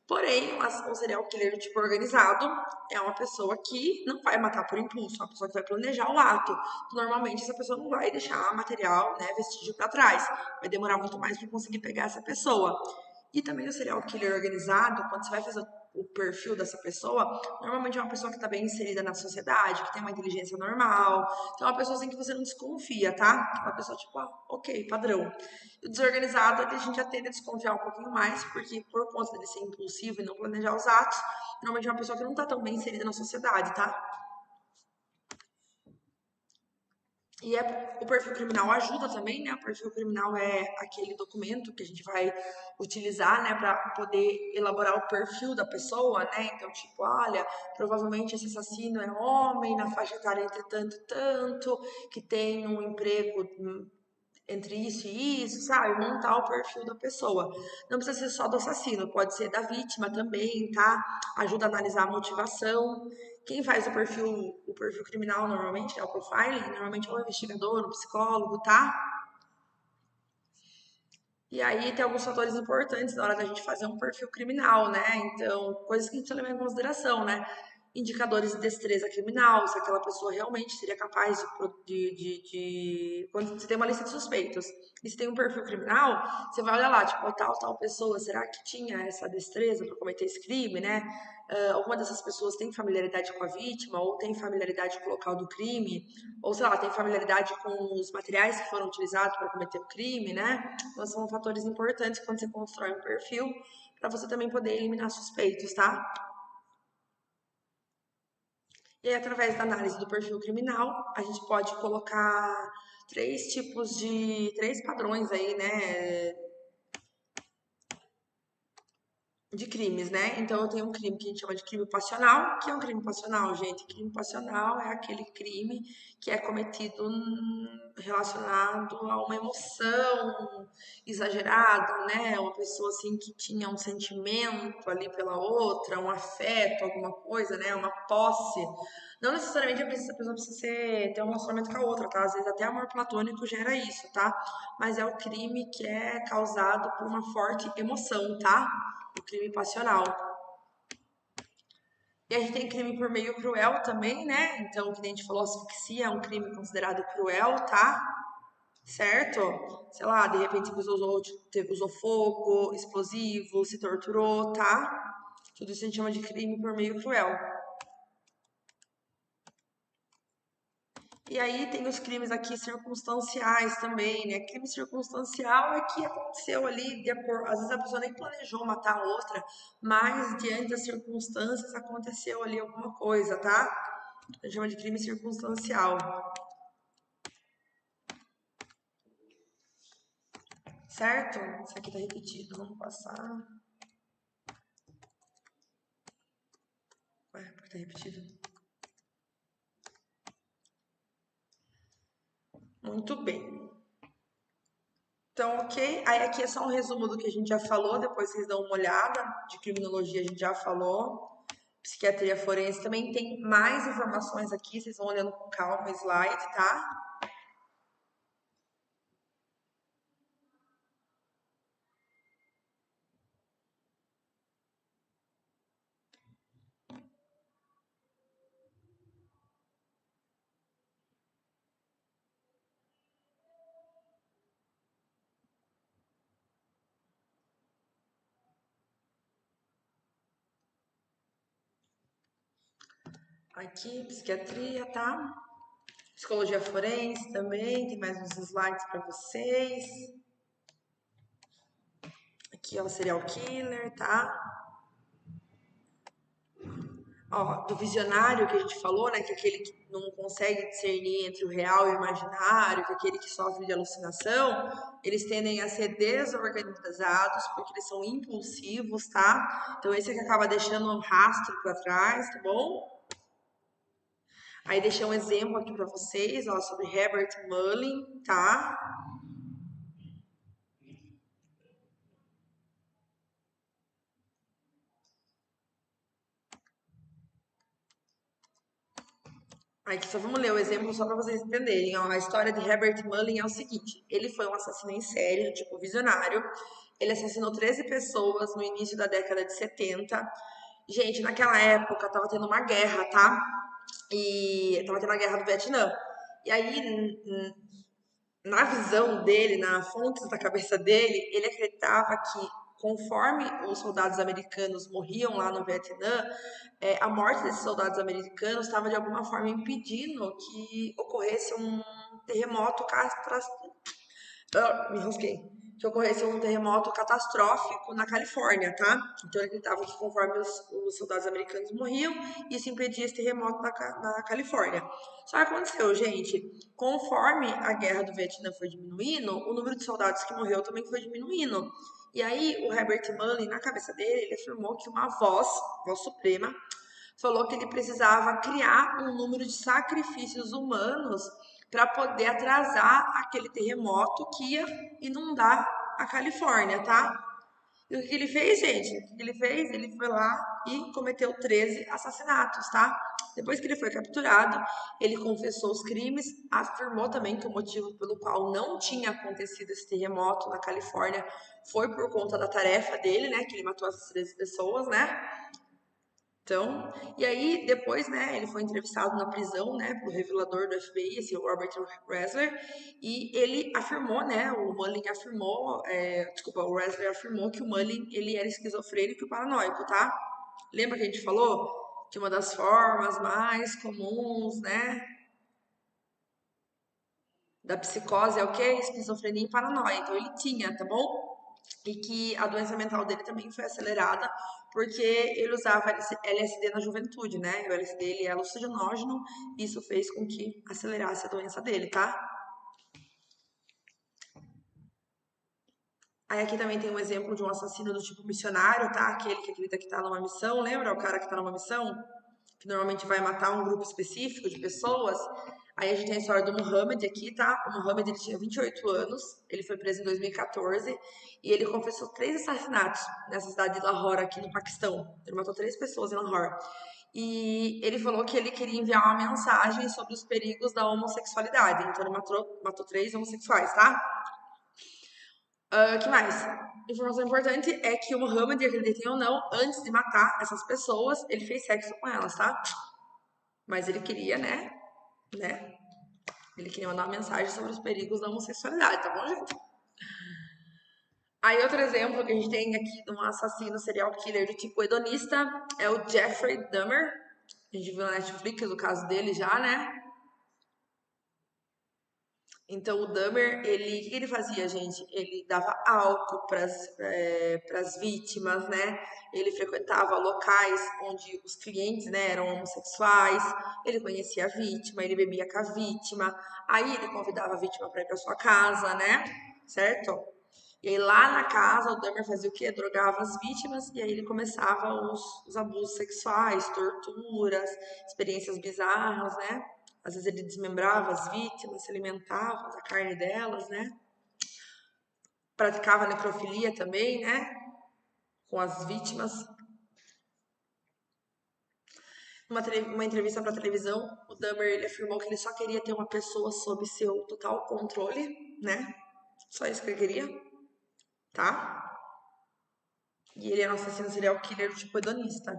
Porém, um serial killer de tipo organizado é uma pessoa que não vai matar por impulso, é uma pessoa que vai planejar o ato. Normalmente, essa pessoa não vai deixar material, né, vestígio para trás. Vai demorar muito mais para conseguir pegar essa pessoa. E também o serial killer organizado, quando você vai fazer o perfil dessa pessoa, normalmente é uma pessoa que está bem inserida na sociedade, que tem uma inteligência normal. Então, é uma pessoa assim que você não desconfia, tá? Uma pessoa tipo, ah, ok, padrão. O desorganizado, a gente já tende a desconfiar um pouquinho mais, porque por conta dele ser impulsivo e não planejar os atos, normalmente é uma pessoa que não está tão bem inserida na sociedade, tá? E o perfil criminal ajuda também, né? O perfil criminal é aquele documento que a gente vai utilizar, né, para poder elaborar o perfil da pessoa, né? Então, tipo, olha, provavelmente esse assassino é homem, na faixa etária entre tanto e tanto, que tem um emprego entre isso e isso, sabe? Montar o perfil da pessoa. Não precisa ser só do assassino, pode ser da vítima também, tá? Ajuda a analisar a motivação. Quem faz o perfil criminal normalmente, é o profiling, normalmente é um investigador, um psicólogo, tá? E aí tem alguns fatores importantes na hora da gente fazer um perfil criminal, né? Então, coisas que a gente leva em consideração, né? Indicadores de destreza criminal, se aquela pessoa realmente seria capaz Quando você tem uma lista de suspeitos e você tem um perfil criminal, você vai olhar lá, tipo, tal pessoa, será que tinha essa destreza para cometer esse crime, né? Alguma dessas pessoas tem familiaridade com a vítima ou tem familiaridade com o local do crime, ou sei lá, tem familiaridade com os materiais que foram utilizados para cometer o crime, né? Então são fatores importantes quando você constrói um perfil para você também poder eliminar suspeitos, tá? E aí, através da análise do perfil criminal, a gente pode colocar três padrões aí, né, de crimes, né? Então eu tenho um crime que a gente chama de crime passional. O que é um crime passional, gente? Crime passional é aquele crime que é cometido relacionado a uma emoção exagerada, né? Uma pessoa assim que tinha um sentimento ali pela outra, um afeto, alguma coisa, né? Uma posse. Não necessariamente a pessoa precisa ter um relacionamento com a outra, tá? Às vezes até amor platônico gera isso, tá? Mas é o crime que é causado por uma forte emoção, tá? O crime passional. E a gente tem crime por meio cruel também, né? Então, o que a gente falou, asfixia é um crime considerado cruel, tá? Certo? Sei lá, de repente você usou fogo, explosivo, se torturou, tá? Tudo isso a gente chama de crime por meio cruel. E aí tem os crimes aqui circunstanciais também, né? Crime circunstancial é que aconteceu ali, às vezes a pessoa nem planejou matar a outra, mas diante das circunstâncias aconteceu ali alguma coisa, tá? A gente chama de crime circunstancial. Certo? Isso aqui tá repetido, vamos passar. Ué, porque tá repetido. Muito bem. Então, ok. Aí aqui é só um resumo do que a gente já falou, depois vocês dão uma olhada. De criminologia a gente já falou. Psiquiatria forense também tem mais informações aqui, vocês vão olhando com calma o slide, tá? Aqui, psiquiatria, tá? Psicologia forense também, tem mais uns slides para vocês. Aqui é o serial killer, tá? Ó, do visionário que a gente falou, né, que é aquele que não consegue discernir entre o real e o imaginário, que é aquele que sofre de alucinação, eles tendem a ser desorganizados porque eles são impulsivos, tá? Então esse é que acaba deixando um rastro para trás, tá bom? Aí deixei um exemplo aqui para vocês, ó, sobre Herbert Mullin, tá? Aqui só vamos ler o exemplo só para vocês entenderem. Ó, a história de Herbert Mullin é o seguinte: ele foi um assassino em série, do tipo visionário. Ele assassinou 13 pessoas no início da década de 70. Gente, naquela época tava tendo uma guerra, tá? E tava tendo a guerra do Vietnã. E aí, na visão dele, na fonte da cabeça dele, ele acreditava que conforme os soldados americanos morriam lá no Vietnã, a morte desses soldados americanos estava de alguma forma impedindo que ocorresse um terremoto me enrosquei. Que ocorresse um terremoto catastrófico na Califórnia, tá? Então ele acreditava que conforme os soldados americanos morriam, isso impedia esse terremoto na Califórnia. Só que aconteceu, gente, conforme a guerra do Vietnã foi diminuindo, o número de soldados que morreu também foi diminuindo. E aí o Herbert Mullin, na cabeça dele, ele afirmou que uma voz suprema, falou que ele precisava criar um número de sacrifícios humanos para poder atrasar aquele terremoto que ia inundar a Califórnia, tá? E o que ele fez, gente? O que ele fez? Ele foi lá e cometeu 13 assassinatos, tá? Depois que ele foi capturado, ele confessou os crimes, afirmou também que o motivo pelo qual não tinha acontecido esse terremoto na Califórnia foi por conta da tarefa dele, né? Que ele matou essas 13 pessoas, né? Então, e aí depois, né, ele foi entrevistado na prisão, né, pelo revelador do FBI, esse Robert Ressler, e ele afirmou, né, o Mullin afirmou, desculpa, o Ressler afirmou que o Mullin, ele era esquizofrênico e paranoico, tá? Lembra que a gente falou que uma das formas mais comuns, né, da psicose é o quê? Esquizofrenia e paranoia. Então ele tinha, tá bom? E que a doença mental dele também foi acelerada porque ele usava LSD na juventude, né? O LSD ele é alucinógeno, e isso fez com que acelerasse a doença dele, tá? Aí aqui também tem um exemplo de um assassino do tipo missionário, tá? Aquele que acredita que tá numa missão, lembra? O cara que tá numa missão, que normalmente vai matar um grupo específico de pessoas. Aí a gente tem a história do Muhammad aqui, tá? O Muhammad ele tinha 28 anos, ele foi preso em 2014 e ele confessou 3 assassinatos nessa cidade de Lahore, aqui no Paquistão. Ele matou 3 pessoas em Lahore. E ele falou que ele queria enviar uma mensagem sobre os perigos da homossexualidade. Então ele matou 3 homossexuais, tá? Que mais? Informação importante é que o Muhammad, acreditem ou não, antes de matar essas pessoas, ele fez sexo com elas, tá? Mas ele queria, né? Ele queria mandar uma mensagem sobre os perigos da homossexualidade, tá bom, gente? Aí outro exemplo que a gente tem aqui de um assassino serial killer do tipo hedonista é o Jeffrey Dahmer. A gente viu na Netflix o caso dele já, né? Então, o Dahmer, o que ele fazia, gente? Ele dava álcool para as vítimas, né? Ele frequentava locais onde os clientes, né, eram homossexuais. Ele conhecia a vítima, ele bebia com a vítima. Aí ele convidava a vítima para ir para sua casa, né? Certo? E aí lá na casa, o Dahmer fazia o quê? Drogava as vítimas e aí ele começava os abusos sexuais, torturas, experiências bizarras, né? Às vezes ele desmembrava as vítimas, se alimentava da carne delas, né? Praticava necrofilia também, né? Com as vítimas. Uma entrevista para televisão, o Dahmer ele afirmou que ele só queria ter uma pessoa sob seu total controle, né? Só isso que ele queria, tá? E ele era um assassino serial killer tipo hedonista.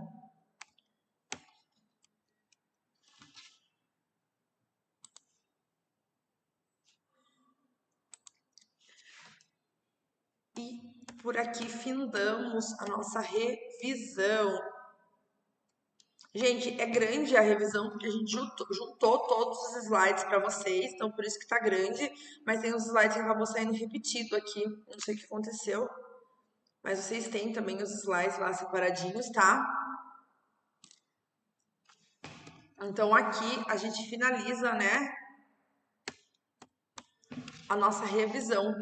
E por aqui findamos a nossa revisão. Gente, é grande a revisão porque a gente juntou todos os slides para vocês, então por isso que tá grande, mas tem uns slides que acabou saindo repetido aqui, não sei o que aconteceu, mas vocês têm também os slides lá separadinhos, tá? Então aqui a gente finaliza, né, a nossa revisão.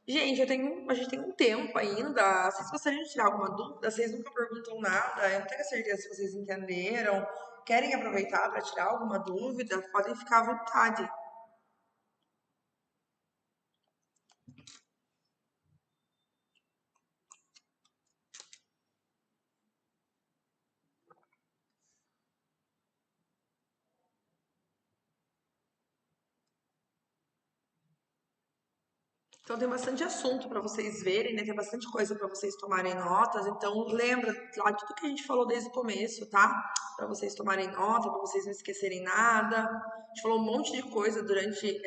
Gente, a gente tem um tempo ainda. Vocês gostariam de tirar alguma dúvida? Vocês nunca perguntam nada. Eu não tenho certeza se vocês entenderam. Querem aproveitar para tirar alguma dúvida? Podem ficar à vontade. Então tem bastante assunto para vocês verem, né? Tem bastante coisa para vocês tomarem notas. Então lembra lá de tudo que a gente falou desde o começo, tá? Para vocês tomarem nota, para vocês não esquecerem nada. A gente falou um monte de coisa durante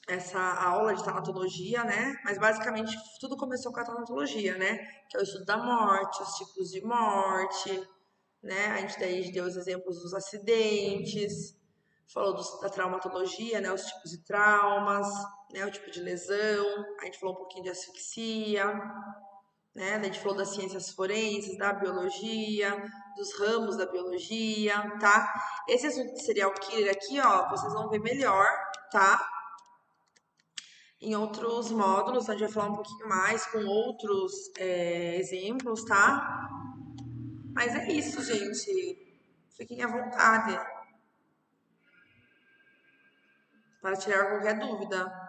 essa aula de tanatologia, né? Mas basicamente tudo começou com a tanatologia, né? Que é o estudo da morte, os tipos de morte, né? A gente daí deu os exemplos dos acidentes, falou da traumatologia, né? Os tipos de traumas, né? O tipo de lesão. A gente falou um pouquinho de asfixia, né? A gente falou das ciências forenses, da biologia, dos ramos da biologia, tá? Esse assunto de serial killer aqui, ó, vocês vão ver melhor, tá? Em outros módulos, a gente vai falar um pouquinho mais com outros exemplos, tá? Mas é isso, gente. Fiquem à vontade para tirar qualquer dúvida.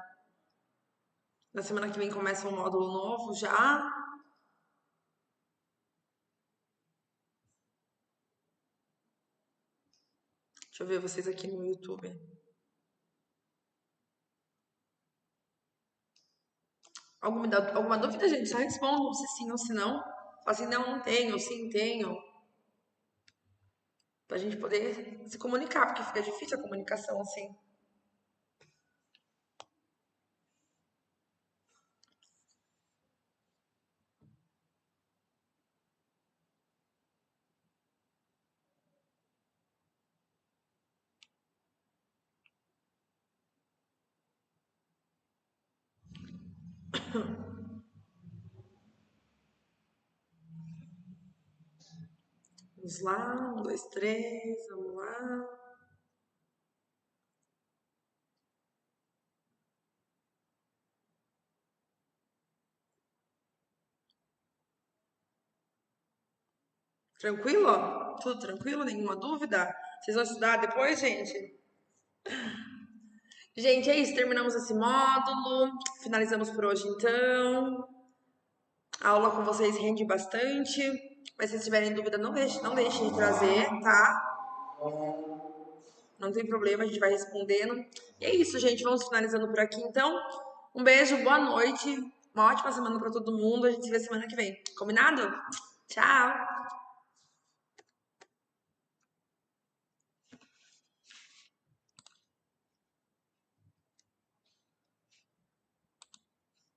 Na semana que vem começa um módulo novo já. Deixa eu ver vocês aqui no YouTube. Alguma dúvida, gente? Só respondam se sim ou se não. Fala assim, não, não tenho, sim, tenho. Pra gente poder se comunicar, porque fica difícil a comunicação assim. Vamos lá, um, dois, três, vamos lá. Tranquilo? Tudo tranquilo? Nenhuma dúvida? Vocês vão estudar depois, gente? Gente, é isso. Terminamos esse módulo. Finalizamos por hoje, então. A aula com vocês rende bastante. Mas se vocês tiverem dúvida, não deixem de trazer, tá? Não tem problema, a gente vai respondendo. E é isso, gente. Vamos finalizando por aqui, então. Um beijo, boa noite. Uma ótima semana para todo mundo. A gente se vê semana que vem. Combinado? Tchau!